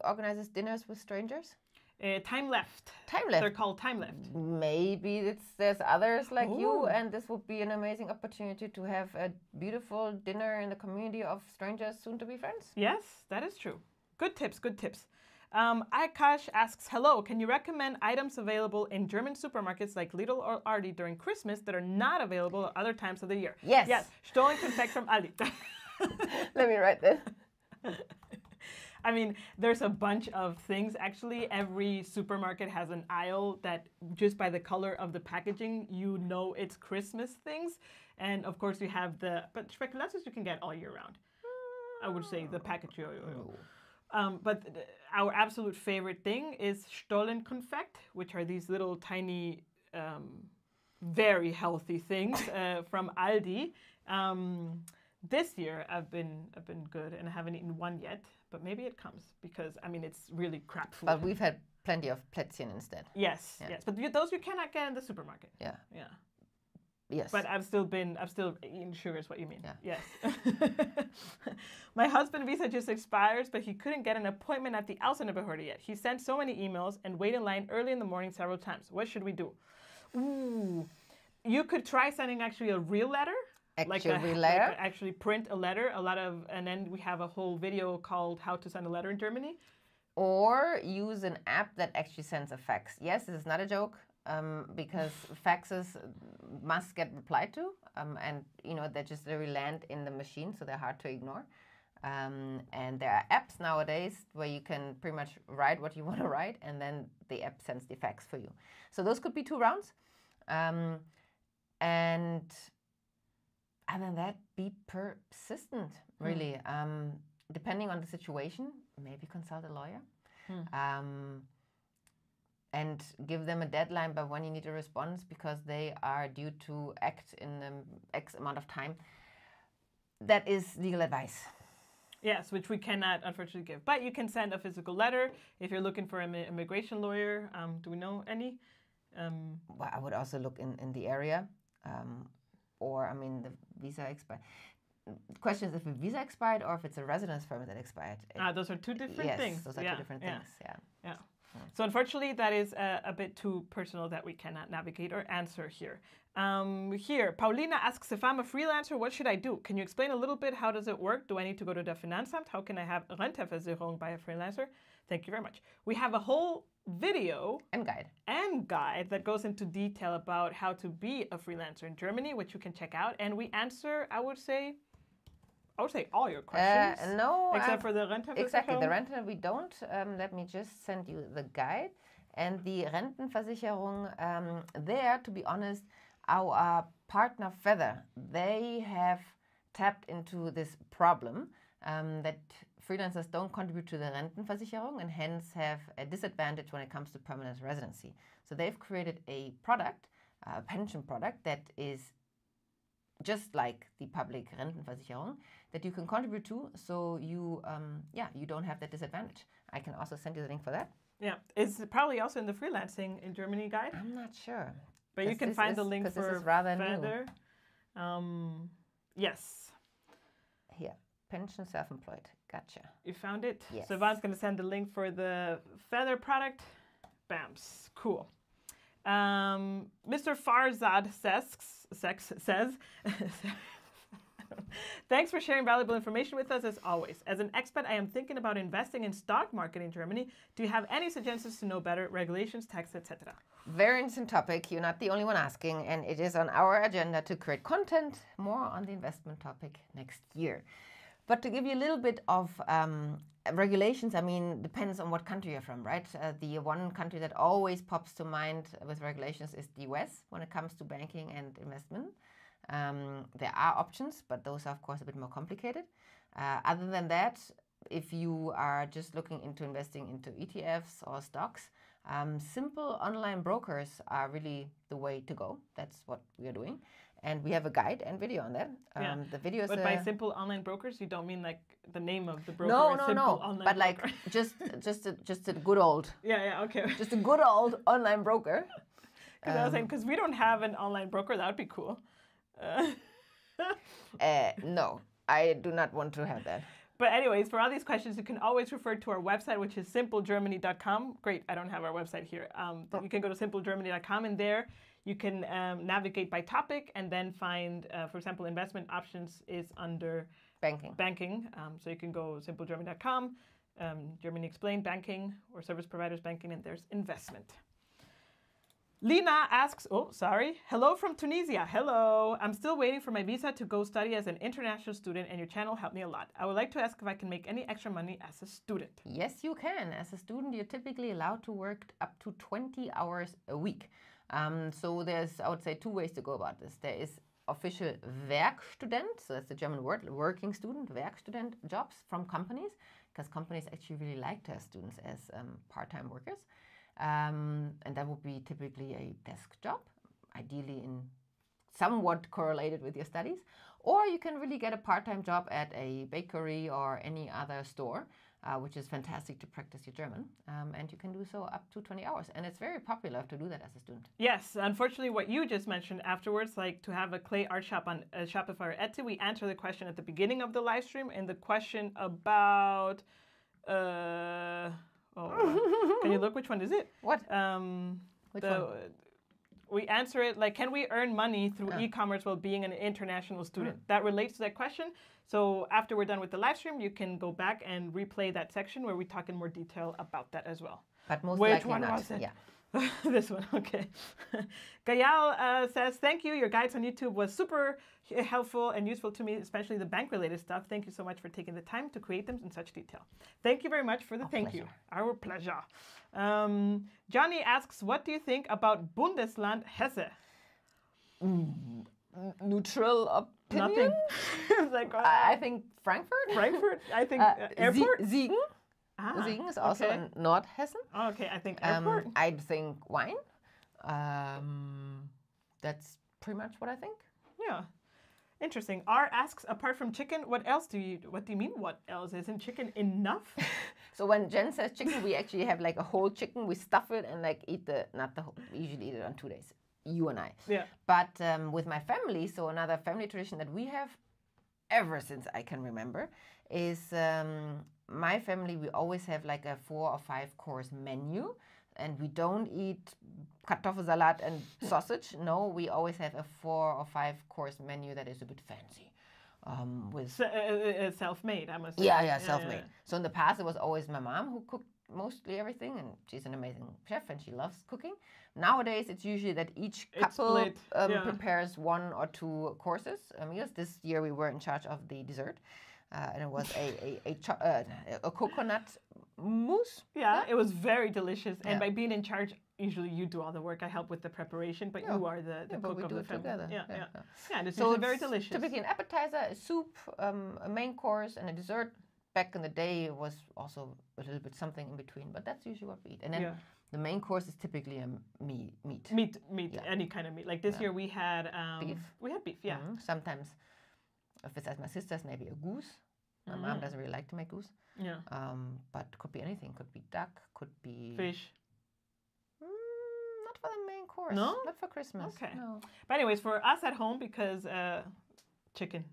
organizes dinners with strangers? Time Left. Time Left. They're called Time Left. Maybe there's others like you, and this would be an amazing opportunity to have a beautiful dinner in the community of strangers, soon to be friends. Yes, that is true. Good tips, good tips. Akash asks, hello, can you recommend items available in German supermarkets like Lidl or Aldi during Christmas that are not available at other times of the year? Yes. Yes, Stollenkonfekt from Aldi. Let me write this. I mean, there's a bunch of things. Actually, every supermarket has an aisle that just by the color of the packaging, you know it's Christmas things. And of course, you have but Spekulatius you can get all year round. I would say the package. But our absolute favorite thing is Stollenkonfekt, which are these little tiny, very healthy things from Aldi. This year I've been good and I haven't eaten one yet, but maybe it comes because I mean it's really crap food. But we've had plenty of Plätzchen instead. Yes, yes, but those you cannot get in the supermarket. Yeah. Yes. But I've still eaten sugar is what you mean. Yeah. Yes. My husband's visa just expires, but he couldn't get an appointment at the Ausländerbehörde yet. He sent so many emails and waited in line early in the morning several times. What should we do? Ooh, you could try sending actually a real letter. Actually print a letter, and then we have a whole video called How to Send a Letter in Germany. or use an app that actually sends a fax. Yes, this is not a joke, because faxes must get replied to, and they just literally land in the machine, so they're hard to ignore. And there are apps nowadays where you can pretty much write what you want to write, and then the app sends the fax for you. So those could be 2 rounds. And other than that, be persistent, really. Depending on the situation, maybe consult a lawyer. And give them a deadline by when you need a response, because they are due to act in X amount of time. That is legal advice. Yes, which we cannot unfortunately give. But you can send a physical letter if you're looking for an immigration lawyer. Do we know any? Well, I would also look in the area. Or, I mean, the visa expired. The question is if the visa expired or if it's a residence permit that expired. Those are 2 different things. Yes, those are 2 different things, yeah. So unfortunately, that is a bit too personal that we cannot navigate or answer here. Here, Paulina asks, if I'm a freelancer, what should I do? Can you explain a little bit? How does it work? Do I need to go to the Finanzamt? How can I have Renteversicherung by a freelancer? Thank you very much. We have a whole video and guide that goes into detail about how to be a freelancer in Germany, which you can check out. And we answer, I would say all your questions. No. Except for the Renteversicherung. Exactly, the Rente we don't. Let me just send you the guide. And the Rentenversicherung, there, to be honest, our partner Feather, they have tapped into this problem that freelancers don't contribute to the Rentenversicherung and hence have a disadvantage when it comes to permanent residency. So they've created a product, a pension product, that is just like the public Rentenversicherung that you can contribute to, so you don't have that disadvantage. I can also send you the link for that. Yeah, it's probably also in the freelancing in Germany guide. I'm not sure. But you can find the link for this is rather Feather. Yes. Here, pension self-employed. Gotcha. You found it? Yes. So Yvonne's going to send the link for the Feather product. Bams. Cool. Mr. Farzad says thanks for sharing valuable information with us as always. As an expat, I am thinking about investing in stock market in Germany. Do you have any suggestions to know better regulations, tax, etc.? Very interesting topic. You're not the only one asking, and it is on our agenda to create content more on the investment topic next year. But to give you a little bit of regulations, I mean, depends on what country you're from, right? The one country that always pops to mind with regulations is the US when it comes to banking and investment. There are options, but those are, of course, a bit more complicated. Other than that, if you are just looking into investing into ETFs or stocks, simple online brokers are really the way to go. That's what we are doing. And we have a guide and video on that. The video is But by simple online brokers, you don't mean like the name of the broker? No. But like just a good old. Okay. Just a good old online broker. Because I was saying, because we don't have an online broker, that would be cool. No, I do not want to have that. But anyways, for all these questions, you can always refer to our website, which is simplegermany.com. Great, I don't have our website here. You can go to simplegermany.com, and there you can navigate by topic and then find, for example, investment options is under banking. So you can go simplegermany.com, Germany Explained, banking, or service providers banking, and there's investment. Lina asks, hello from Tunisia. Hello. I'm still waiting for my visa to go study as an international student, and your channel helped me a lot. I would like to ask if I can make any extra money as a student. Yes, you can. As a student, you're typically allowed to work up to 20 hours a week. So there's, I would say, 2 ways to go about this. There is official Werkstudent, so that's the German word, working student, Werkstudent jobs from companies, because companies actually really like to have students as part-time workers. And that would be typically a desk job, ideally in somewhat correlated with your studies. Or you can really get a part-time job at a bakery or any other store, which is fantastic to practice your German. And you can do so up to 20 hours. And it's very popular to do that as a student. Yes, unfortunately, what you just mentioned afterwards, like to have a clay art shop on Shopify or Etsy, we answered the question at the beginning of the live stream, and the question about... can you look? Which one is it? What? Which one? we answer it like, can we earn money through e-commerce while being an international student? That relates to that question. So after we're done with the live stream, you can go back and replay that section where we talk in more detail about that as well. But most Which likely one not. was it? Yeah. This one, okay. Gayal says, thank you. Your guides on YouTube was super helpful and useful to me, especially the bank-related stuff. Thank you so much for taking the time to create them in such detail. Thank you very much for the thank you. Our pleasure. Johnny asks, what do you think about Bundesland Hesse? Neutral opinion? Nothing. It's like, I think Frankfurt. Frankfurt. I think airport. Siegen. Siegen is also in North Hessen. Okay, I think airport. I think wine. That's pretty much what I think. Yeah. Interesting. R asks, apart from chicken, what else do you eat? What do you mean, what else? Isn't chicken enough? So when Jen says chicken, we actually have like a whole chicken. We stuff it and like eat not the whole, we usually eat it on 2 days. You and I. Yeah. But with my family, so another family tradition that we have ever since I can remember is my family, we always have like a 4 or 5 course menu. And we don't eat Kartoffelsalat and sausage. No, we always have a 4 or 5 course menu that is a bit fancy. With self-made, I must say. Yeah, self-made. So in the past, it was always my mom who cooked mostly everything, and she's an amazing chef and she loves cooking. Nowadays, it's usually that each couple prepares 1 or 2 courses meals. This year, we were in charge of the dessert. And it was a coconut mousse. Yeah, it was very delicious. And by being in charge, usually you do all the work. I help with the preparation, but you are the cook of the family. Together. Yeah, and it's so usually very delicious. Typically an appetizer, a soup, a main course, and a dessert. Back in the day, it was also a little bit something in between, but that's usually what we eat. And then the main course is typically a meat. Meat, any kind of meat. Like this year we had beef. We had beef, yeah. Sometimes, if it's at my sister's, maybe a goose. My mom doesn't really like to make goose. Yeah. But could be anything. Could be duck. Could be fish. Not for the main course. No. Not for Christmas. Okay. No. But anyways, for us at home, because chicken,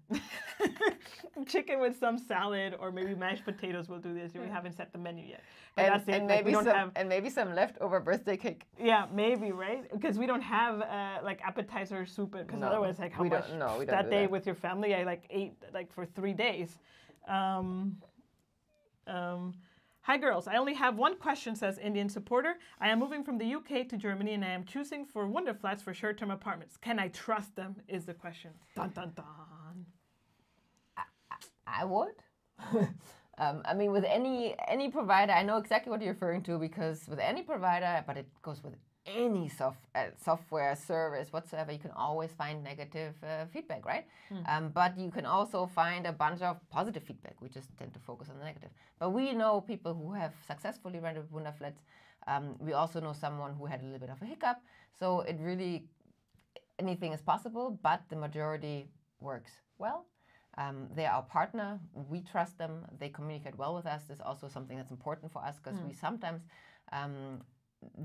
chicken with some salad or maybe mashed potatoes. We'll do this. We haven't set the menu yet. But that's it. And maybe and maybe some leftover birthday cake. Yeah, maybe, right? Because we don't have like appetizer soup. Because otherwise, like how much we don't that do day that. with your family, I like ate like for 3 days. Hi girls, I only have one question, says Indian supporter. I am moving from the UK to Germany and I am choosing for Wonderflats for short-term apartments. Can I trust them is the question. Dun, dun, dun. I would. I mean, with any provider, I know exactly what you're referring to, because with any provider, but it goes with any software service whatsoever, you can always find negative feedback, right? But you can also find a bunch of positive feedback. We just tend to focus on the negative. But we know people who have successfully rented Wunderflats. We also know someone who had a little bit of a hiccup. So it really, anything is possible, but the majority works well. They are our partner. We trust them. They communicate well with us. This is also something that's important for us, because we sometimes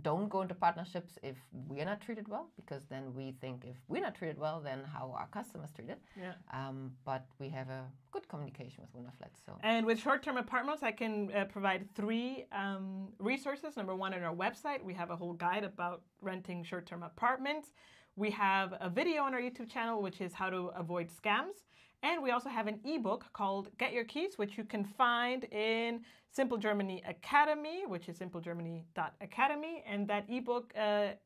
don't go into partnerships if we are not treated well, because then we think if we're not treated well, then how are our customers treated? Yeah. But we have a good communication with Wunderflats. So. And with short-term apartments, I can provide 3 resources. Number 1, on our website, we have a whole guide about renting short-term apartments. We have a video on our YouTube channel, which is how to avoid scams. And we also have an ebook called Get Your Keys, which you can find in Simple Germany Academy, which is simplegermany.academy. And that ebook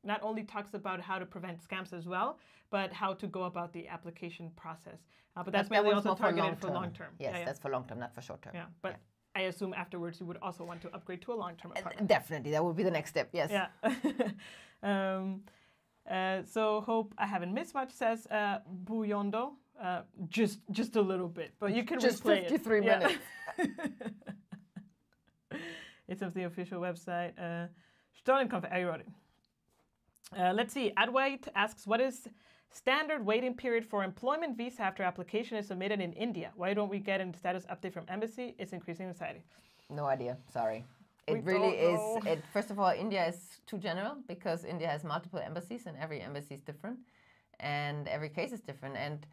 not only talks about how to prevent scams as well, but how to go about the application process. But that's mainly also targeted for long-term. Yes, that's for long-term, not for short-term. Yeah, but I assume afterwards you would also want to upgrade to a long-term apartment. Definitely, that would be the next step, yes. Yeah. So hope I haven't missed much, says Buyondo. Just a little bit, but you can just replay 53 minutes. It's of the official website. I wrote it. Let's see. Adwait asks, what is standard waiting period for employment visa after application is submitted in India? Why don't we get a status update from embassy? It's increasing anxiety. No idea. Sorry. It really is. First of all, India is too general, because India has multiple embassies and every embassy is different and every case is different. And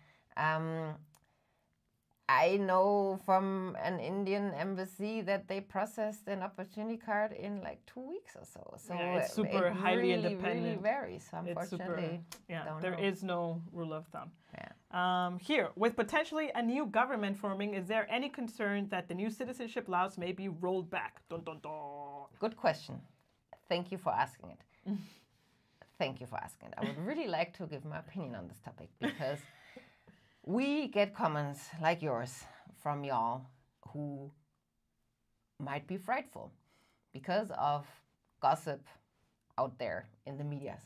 I know from an Indian embassy that they processed an opportunity card in like 2 weeks or so. So Yeah, it's super it highly really, independent. really varies. So It's super, unfortunately, there know. is no rule of thumb. Yeah. Here, with potentially a new government forming, is there any concern that the new citizenship laws may be rolled back? Dun, dun, dun. Good question. Thank you for asking it. Thank you for asking it. I would really like to give my opinion on this topic because we get comments like yours from y'all who might be frightful because of gossip out there in the medias.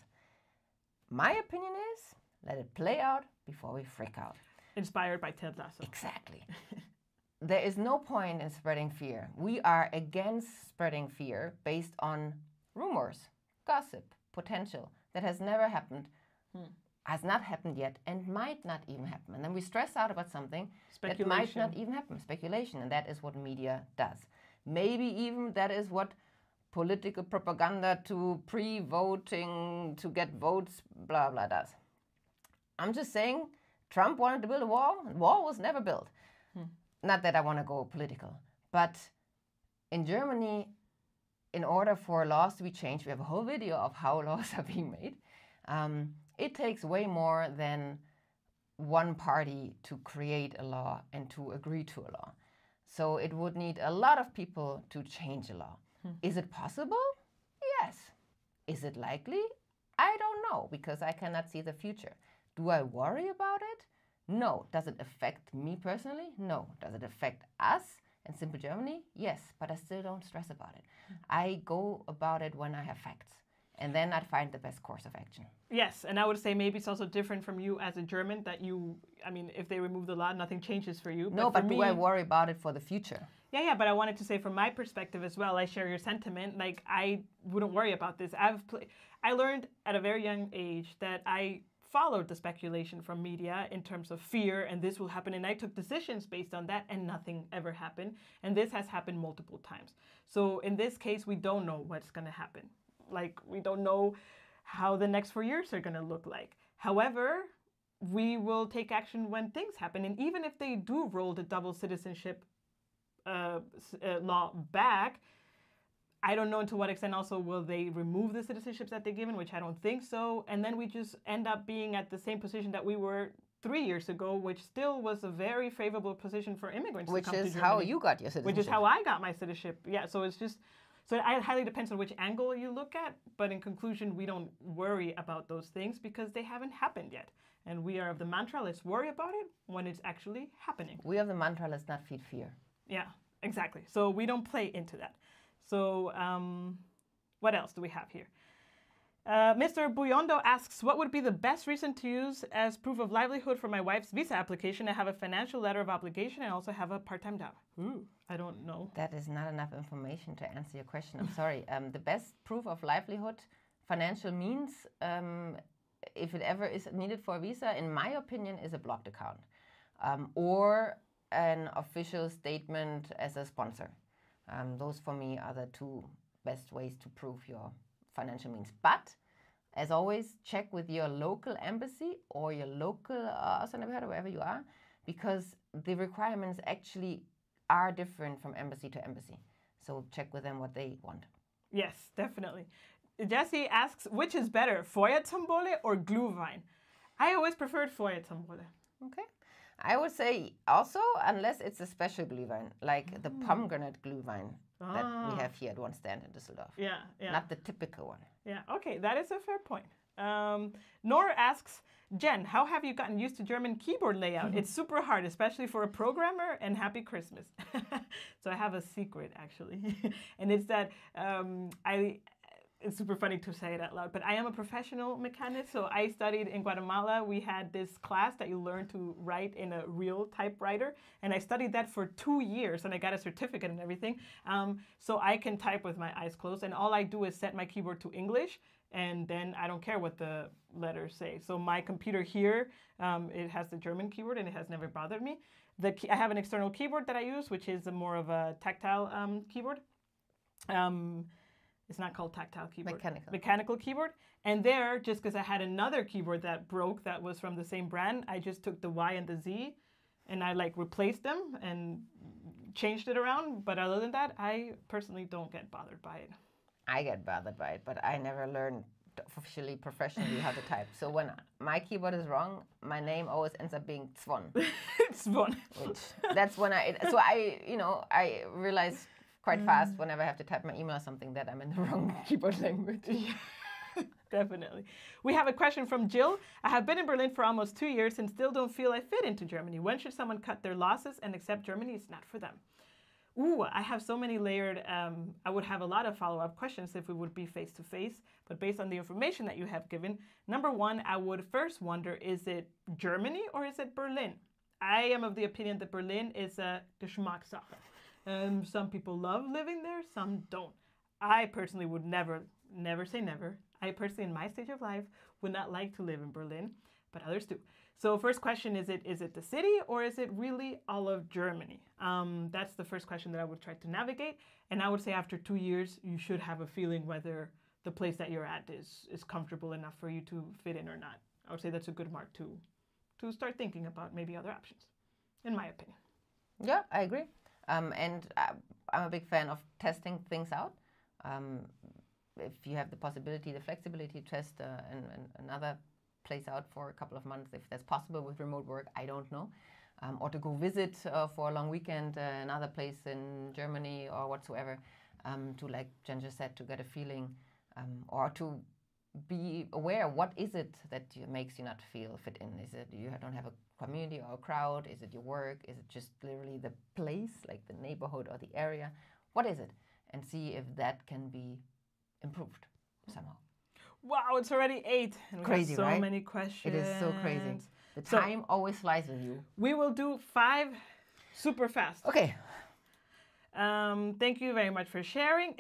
My opinion is let it play out before we freak out. Inspired by Ted Lasso. Exactly. There is no point in spreading fear. We are against spreading fear based on rumors, gossip, potential that has never happened, has not happened yet, and might not even happen. And then we stress out about something that might not even happen. Speculation. And that is what media does. Maybe even that is what political propaganda to pre-voting, to get votes, blah, blah, does. I'm just saying Trump wanted to build a wall, and wall was never built. Not that I want to go political, but in Germany, in order for laws to be changed, we have a whole video of how laws are being made. It takes way more than one party to create a law and to agree to a law. So it would need a lot of people to change a law. Is it possible? Yes. Is it likely? I don't know, because I cannot see the future. Do I worry about it? No. Does it affect me personally? No. Does it affect us in Simple Germany? Yes, but I still don't stress about it. I go about it when I have facts, and then I'd find the best course of action. Yes, and I would say maybe it's also different from you as a German that you, I mean, if they remove the law, nothing changes for you. No, but do I worry about it for the future? Yeah, but I wanted to say from my perspective as well, I share your sentiment. Like, I wouldn't worry about this. I learned at a very young age that I followed the speculation from media in terms of fear and this will happen, and I took decisions based on that, and nothing ever happened, and this has happened multiple times. So in this case, we don't know what's going to happen. Like, we don't know how the next 4 years are going to look like. However, we will take action when things happen, and even if they do roll the double citizenship law back, I don't know to what extent also will they remove the citizenships that they're given, which I don't think so. And then we just end up being at the same position that we were 3 years ago, which still was a very favorable position for immigrants to come to Germany. Which is how you got your citizenship. Which is how I got my citizenship. Yeah, so it's just, so it highly depends on which angle you look at. But in conclusion, we don't worry about those things because they haven't happened yet. And we are of the mantra, let's worry about it when it's actually happening. We have the mantra, let's not feed fear. Yeah, exactly. So we don't play into that. So what else do we have here? Mr. Buyondo asks, what would be the best reason to use as proof of livelihood for my wife's visa application? I have a financial letter of obligation and also have a part-time job. Ooh, I don't know. That is not enough information to answer your question. I'm sorry. The best proof of livelihood, financial means, if it ever is needed for a visa, in my opinion, is a blocked account or an official statement as a sponsor. Those for me are the two best ways to prove your financial means. But as always, check with your local embassy or your local Ausländerbehörde, wherever you are, because the requirements actually are different from embassy to embassy. So check with them what they want. Yes, definitely. Jesse asks, which is better, Feuertombole or Glühwein? I always preferred Feuertombole. Okay. I would say also, unless it's a special Glühwein, like the pomegranate Glühwein that we have here at one stand in Düsseldorf. Yeah. Not the typical one. Yeah, okay, that is a fair point. Nora asks, Jen, how have you gotten used to German keyboard layout? It's super hard, especially for a programmer, and happy Christmas. So I have a secret, actually. And it's that it's super funny to say it out loud, but I am a professional mechanic. So I studied in Guatemala. We had this class that you learn to write in a real typewriter. And I studied that for 2 years and I got a certificate and everything. So I can type with my eyes closed, and all I do is set my keyboard to English, and then I don't care what the letters say. So my computer here, it has the German keyboard and it has never bothered me. I have an external keyboard that I use, which is more of a tactile keyboard. It's not called tactile keyboard. Mechanical keyboard. And there, just because I had another keyboard that broke that was from the same brand, I just took the Y and the Z and I like replaced them and changed it around. But other than that, I personally don't get bothered by it. I get bothered by it, but I never learned officially, professionally how to type. So when my keyboard is wrong, my name always ends up being Swan. It's fun. Which that's when I realize quite fast whenever I have to type my email or something that I'm in the wrong keyboard language. Definitely. We have a question from Jill. I have been in Berlin for almost 2 years and still don't feel I fit into Germany. When should someone cut their losses and accept Germany is not for them? Ooh, I have so many layered, I would have a lot of follow-up questions if we would be face-to-face, but based on the information that you have given, number one, I would first wonder, is it Germany or is it Berlin? I am of the opinion that Berlin is a Geschmackssache. Some people love living there, some don't. I personally would never say never. I personally, in my stage of life, would not like to live in Berlin, but others do. So first question, is it the city or is it really all of Germany? That's the first question that I would try to navigate. And I would say after 2 years, you should have a feeling whether the place that you're at is comfortable enough for you to fit in or not. I would say that's a good mark to start thinking about maybe other options, in my opinion. Yeah, I agree. I'm a big fan of testing things out. If you have the possibility, the flexibility to test another place out for a couple of months, if that's possible with remote work, I don't know. Or to go visit for a long weekend another place in Germany or whatsoever, to, like Jen just said, to get a feeling or to be aware, what is it that makes you not feel fit in? Is it you don't have a community or a crowd? Is it your work? Is it just literally the place, like the neighborhood or the area? What is it? And see if that can be improved somehow. Wow, it's already 8. And we crazy, have so right? many questions. It is so crazy. The time always flies with you. We will do 5 super fast. Okay. Thank you very much for sharing.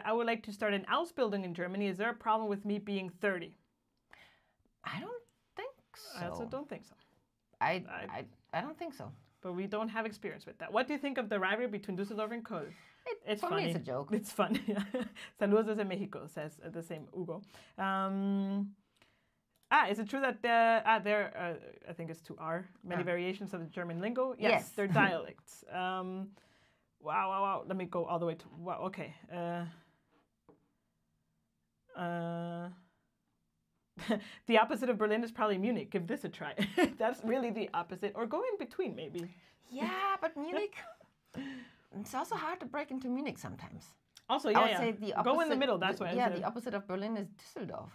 I would like to start an Ausbildung in Germany. Is there a problem with me being 30? I don't think so. I also don't think so. I don't think so. But we don't have experience with that. What do you think of the rivalry between Düsseldorf and Köln? It's for funny. me, it's a joke. It's funny. Saludos desde Mexico, says the same Hugo. Is it true that there, I think it's 2R, many variations of the German lingo? Yes. They're dialects. Wow. Let me go all the way to, wow, okay. The opposite of Berlin is probably Munich. Give this a try. That's really the opposite. Or go in between, maybe. Yeah, but Munich, it's also hard to break into Munich sometimes. Also, I would say the opposite, go in the middle, that's what I said. The opposite of Berlin is Düsseldorf.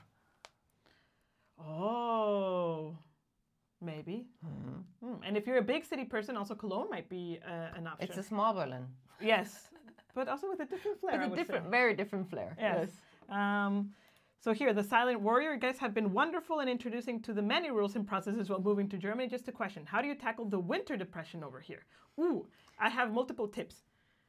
Oh, maybe. And if you're a big city person, also Cologne might be an option. It's a small Berlin. Yes, but also with a different flair. With a very different flair. Yes. So here, the Silent Warrior, you guys have been wonderful in introducing to the many rules and processes while moving to Germany. Just a question, how do you tackle the winter depression over here? Ooh, I have multiple tips.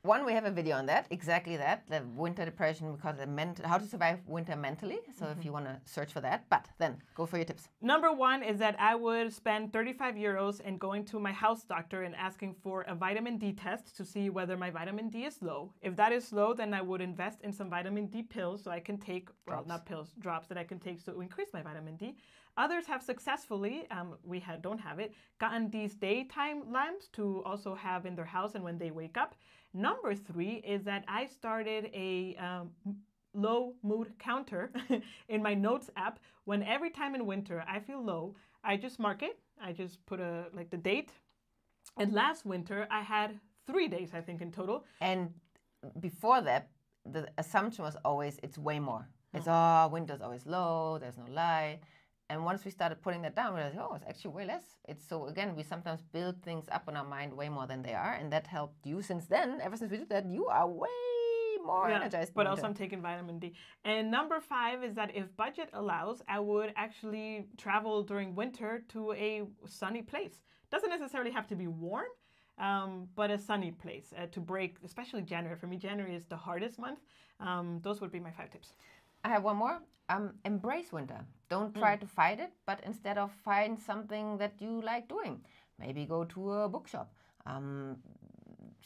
One, we have a video on that, exactly that, the winter depression, because how to survive winter mentally. So if you want to search for that, but then go for your tips. Number 1 is that I would spend 35 euros and going to my house doctor and asking for a vitamin D test to see whether my vitamin D is low. If that is low, then I would invest in some vitamin D pills so I can take, well, not pills, drops that I can take to increase my vitamin D. Others have successfully, don't have it, gotten these daytime lamps to also have in their house and when they wake up. Number 3 is that I started a low mood counter in my notes app. When every time in winter I feel low, I just mark it. I just put the date. And last winter I had 3 days, I think, in total. And before that, the assumption was always it's way more. It's winter's always low, there's no light. And once we started putting that down, we realized, it's actually way less. So again, we sometimes build things up in our mind way more than they are. And that helped you since then. Ever since we did that, you are way more energized. But also I'm taking vitamin D. And number 5 is that if budget allows, I would actually travel during winter to a sunny place. Doesn't necessarily have to be warm, but a sunny place to break, especially January. For me, January is the hardest month. Those would be my 5 tips. I have one more. Embrace winter. Don't try to fight it, but instead of find something that you like doing. Maybe go to a bookshop.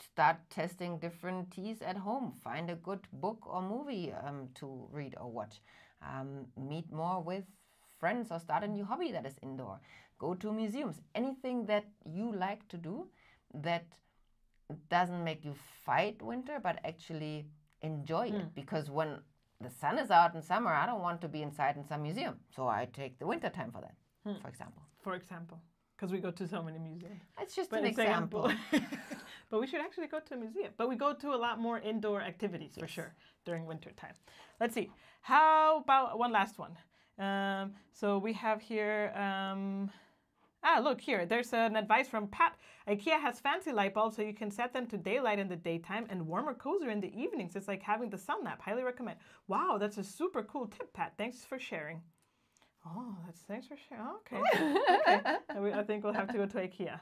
Start testing different teas at home. Find a good book or movie to read or watch. Meet more with friends or start a new hobby that is indoor. Go to museums. Anything that you like to do that doesn't make you fight winter, but actually enjoy it. Because when the sun is out in summer, I don't want to be inside in some museum. So I take the winter time for that, for example. For example. Because we go to so many museums. It's just an example. But we should actually go to a museum. But we go to a lot more indoor activities for sure during winter time. Let's see. How about one last one? So we have here... look here. There's an advice from Pat. IKEA has fancy light bulbs so you can set them to daylight in the daytime and warmer, cozier in the evenings. It's like having the sun nap. Highly recommend. Wow, that's a super cool tip, Pat. Thanks for sharing. Oh, thanks for sharing. Oh, okay. Okay. I think we'll have to go to IKEA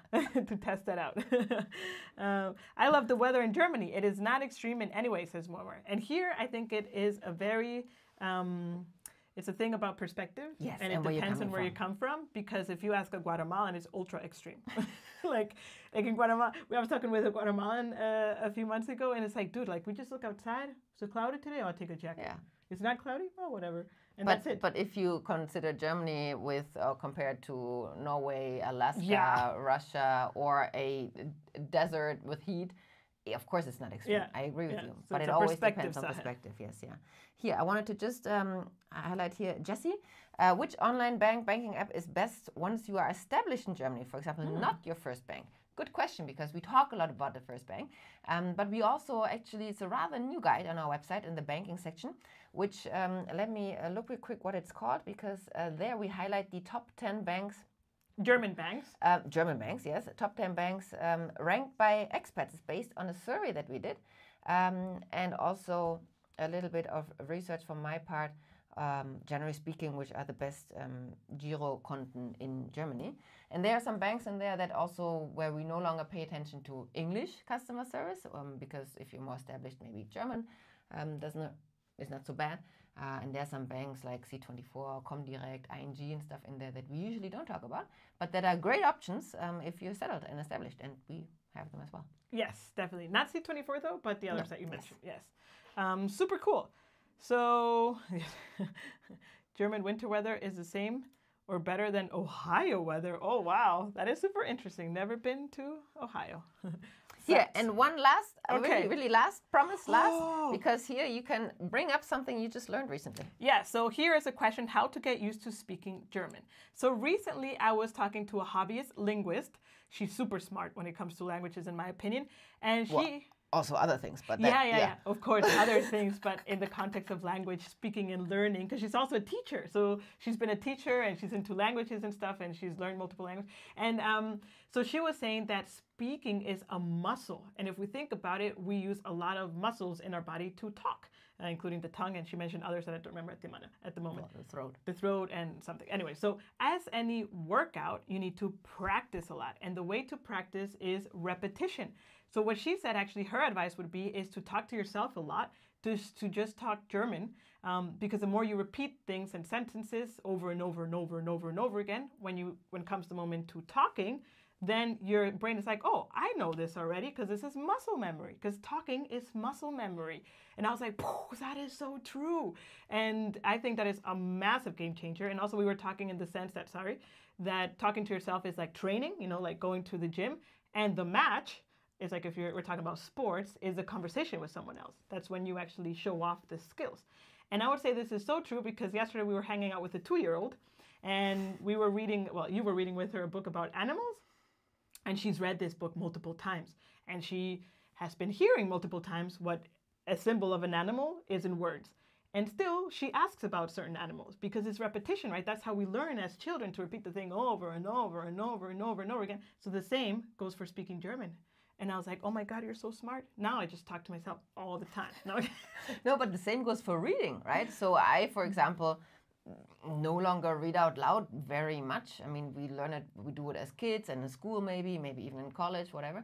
to test that out. I love the weather in Germany. It is not extreme in any way, says Momer. And here, I think it is a very... it's a thing about perspective, yes, and it depends on where you come from. Because if you ask a Guatemalan, it's ultra extreme. like in Guatemala, I was talking with a Guatemalan a few months ago, and it's like, dude, like we just look outside. Is it cloudy today? I'll take a jacket. Yeah. It's not cloudy? Oh, whatever. And that's it. But if you consider Germany with compared to Norway, Alaska, Russia, or a desert with heat, of course it's not extreme. I agree with you. So but it always depends on perspective. Yes, yeah. Here, I wanted to just highlight here, Jessie, which online banking app is best once you are established in Germany? For example, not your first bank. Good question, because we talk a lot about the first bank. But we also actually, it's a rather new guide on our website in the banking section, which let me look real quick what it's called, because there we highlight the top 10 banks. German banks? German banks, yes. Top 10 banks ranked by expats. It's based on a survey that we did. And also a little bit of research from my part, generally speaking, which are the best Girokonten in Germany. And there are some banks in there that also where we no longer pay attention to English customer service, because if you're more established, maybe German is not so bad. And there are some banks like C24, Comdirect, ING and stuff in there that we usually don't talk about, but that are great options if you're settled and established, and we have them as well. Yes, definitely. Not C24 though, but the others that you mentioned. Yes. Super cool. So German winter weather is the same or better than Ohio weather. Oh, wow. That is super interesting. Never been to Ohio. Yeah, and one last, really last, because here you can bring up something you just learned recently. Yeah, so here is a question, how to get used to speaking German. So recently I was talking to a hobbyist linguist. She's super smart when it comes to languages, in my opinion. And she... Also other things, but yeah, of course, other things, but in the context of language, speaking and learning, because she's also a teacher. So she's been a teacher and she's into languages and stuff, and she's learned multiple languages. And so she was saying that speaking is a muscle. And if we think about it, we use a lot of muscles in our body to talk, including the tongue. And she mentioned others that I don't remember at the moment. Well, the throat and something. Anyway, so as any workout, you need to practice a lot. And the way to practice is repetition. So what she said, actually, her advice would be is to talk to yourself a lot, to just talk German, because the more you repeat things and sentences over and over and over and over and over again, when it comes the moment to talking, then your brain is like, oh, I know this already because this is muscle memory, because talking is muscle memory. And I was like, that is so true. And I think that is a massive game changer. And also we were talking in the sense that, that talking to yourself is like training, like going to the gym, and the match is like, if we're talking about sports, is a conversation with someone else. That's when you actually show off the skills. And I would say this is so true because yesterday we were hanging out with a 2-year-old and we were reading, you were reading with her a book about animals, and she's read this book multiple times. And she has been hearing multiple times what a symbol of an animal is in words. And still, she asks about certain animals because it's repetition, right? That's how we learn as children, to repeat the thing over and over and over and over and over again. So the same goes for speaking German. And I was like, oh my God, you're so smart. Now I just talk to myself all the time. No, but the same goes for reading, right? So I, for example, no longer read out loud very much. I mean, we do it as kids and in school maybe even in college, whatever.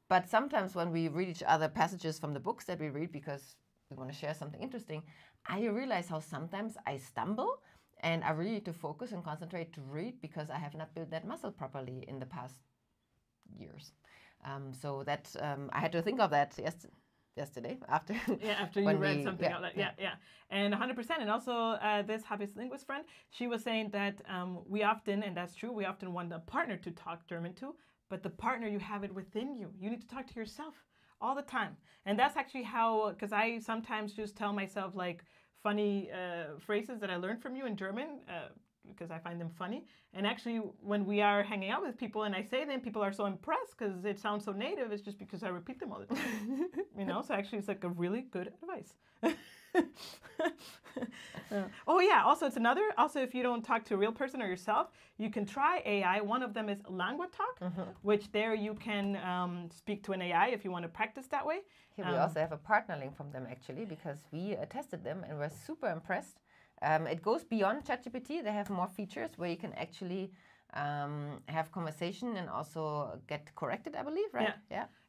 But sometimes when we read each other passages from the books that we read because we want to share something interesting, I realize how sometimes I stumble and I really need to focus and concentrate to read because I have not built that muscle properly in the past years. So that I had to think of that yesterday after. Yeah, after you read something out. Yeah. And 100%. And also, this Habits Linguist friend, she was saying that we often, and that's true, we often want a partner to talk German to, but the partner, you have it within you. You need to talk to yourself all the time. And that's actually how, because I sometimes just tell myself like funny phrases that I learned from you in German, because I find them funny. And actually, when we are hanging out with people and I say them, people are so impressed because it sounds so native. It's just because I repeat them all the time. So actually it's like a really good advice. Oh yeah, also also if you don't talk to a real person or yourself, you can try AI. One of them is LanguaTalk, which there you can speak to an AI if you want to practice that way. Here we also have a partner link from them actually, because we tested them and we're super impressed. It goes beyond ChatGPT. They have more features where you can actually have conversation and also get corrected, I believe, right?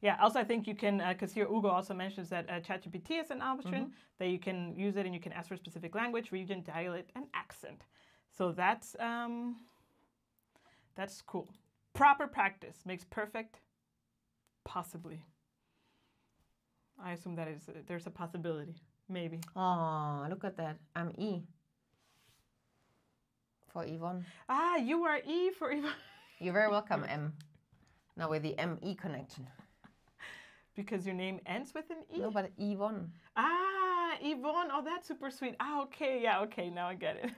Yeah. Also, I think you can, because here Ugo also mentions that ChatGPT is an option that you can use it and you can ask for a specific language, region, dialect, and accent. So that's cool. Proper practice makes perfect, possibly. I assume that is there's a possibility, maybe. Oh, look at that. I'm E. For Yvonne. Ah, you are E for Yvonne. You're very welcome, M. Now with the ME connection. Because your name ends with an E? No, but Yvonne. Ah, Yvonne. Oh, that's super sweet. Ah, okay. Yeah, okay. Now I get it.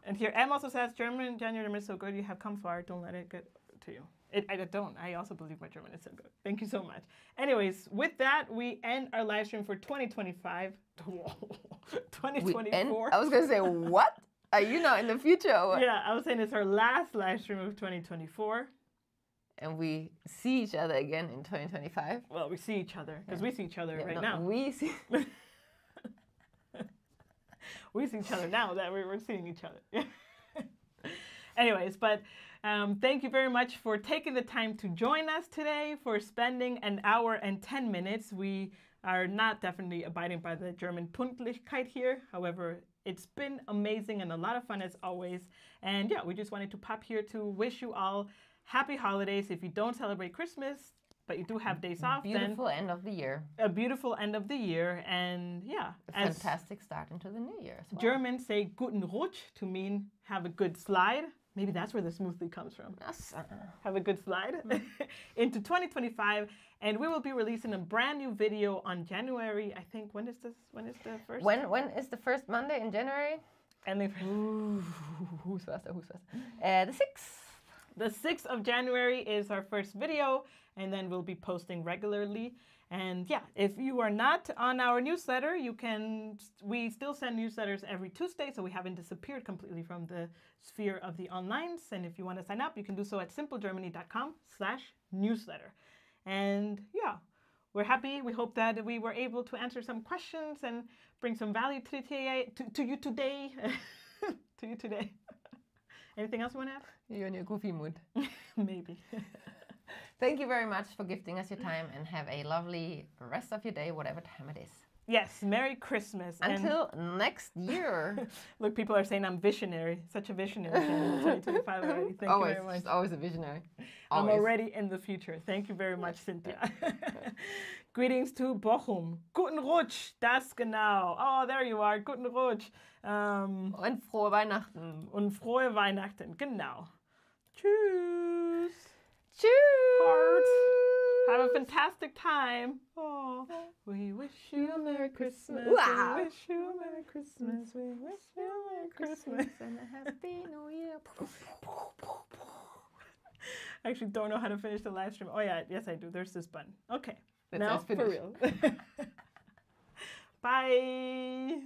And here, M also says, German is so good. You have come far. Don't let it get to you. I don't. I also believe my German is so good. Thank you so much. Anyways, with that, we end our live stream for 2025. 2024. I was going to say, what? Are you now in the future? Or what? Yeah, I was saying it's our last live stream of 2024. And we see each other again in 2025. Well, we see each other because we see each other right now. We see. We see each other now that we're seeing each other. Anyways, but thank you very much for taking the time to join us today, for spending an hour and 10 minutes. We are not definitely abiding by the German Pünktlichkeit here. However, it's been amazing and a lot of fun as always. And yeah, we just wanted to pop here to wish you all happy holidays. If you don't celebrate Christmas, but you do have days off, beautiful end of the year. A beautiful end of the year. And yeah, a fantastic start into the new year as well. Germans say Guten Rutsch to mean have a good slide. Maybe that's where the smoothie comes from. Yes. Have a good slide into 2025. And we will be releasing a brand new video on January. I think, when is this? When is the first? When is the first Monday in January? And who's faster? The 6th. The 6th of January is our first video. And then we'll be posting regularly. And yeah, if you are not on our newsletter, we still send newsletters every Tuesday, so we haven't disappeared completely from the sphere of the onlines. And if you want to sign up, you can do so at simplegermany.com/newsletter. And yeah, we're happy. We hope that we were able to answer some questions and bring some value to you today. To you today. Anything else you want to add? You're in your goofy mood. Maybe. Thank you very much for gifting us your time and have a lovely rest of your day, whatever time it is. Yes, Merry Christmas. Until next year. Look, people are saying I'm visionary. Such a visionary in 2025 already. Thank you very much. She's always a visionary. I'm already in the future. Thank you very much, Cynthia. Greetings to Bochum. Guten Rutsch, das genau. Oh, there you are. Guten Rutsch. Und frohe Weihnachten. Und frohe Weihnachten, genau. Tschüss. Tschüss. Hearts. Have a fantastic time. Oh, we wish you a Merry Christmas. Wow. We wish you a Merry Christmas. We wish you a Merry Christmas and a Happy New Year. I actually don't know how to finish the live stream. Oh yeah, yes I do. There's this button. Okay, Let's now for real. Bye.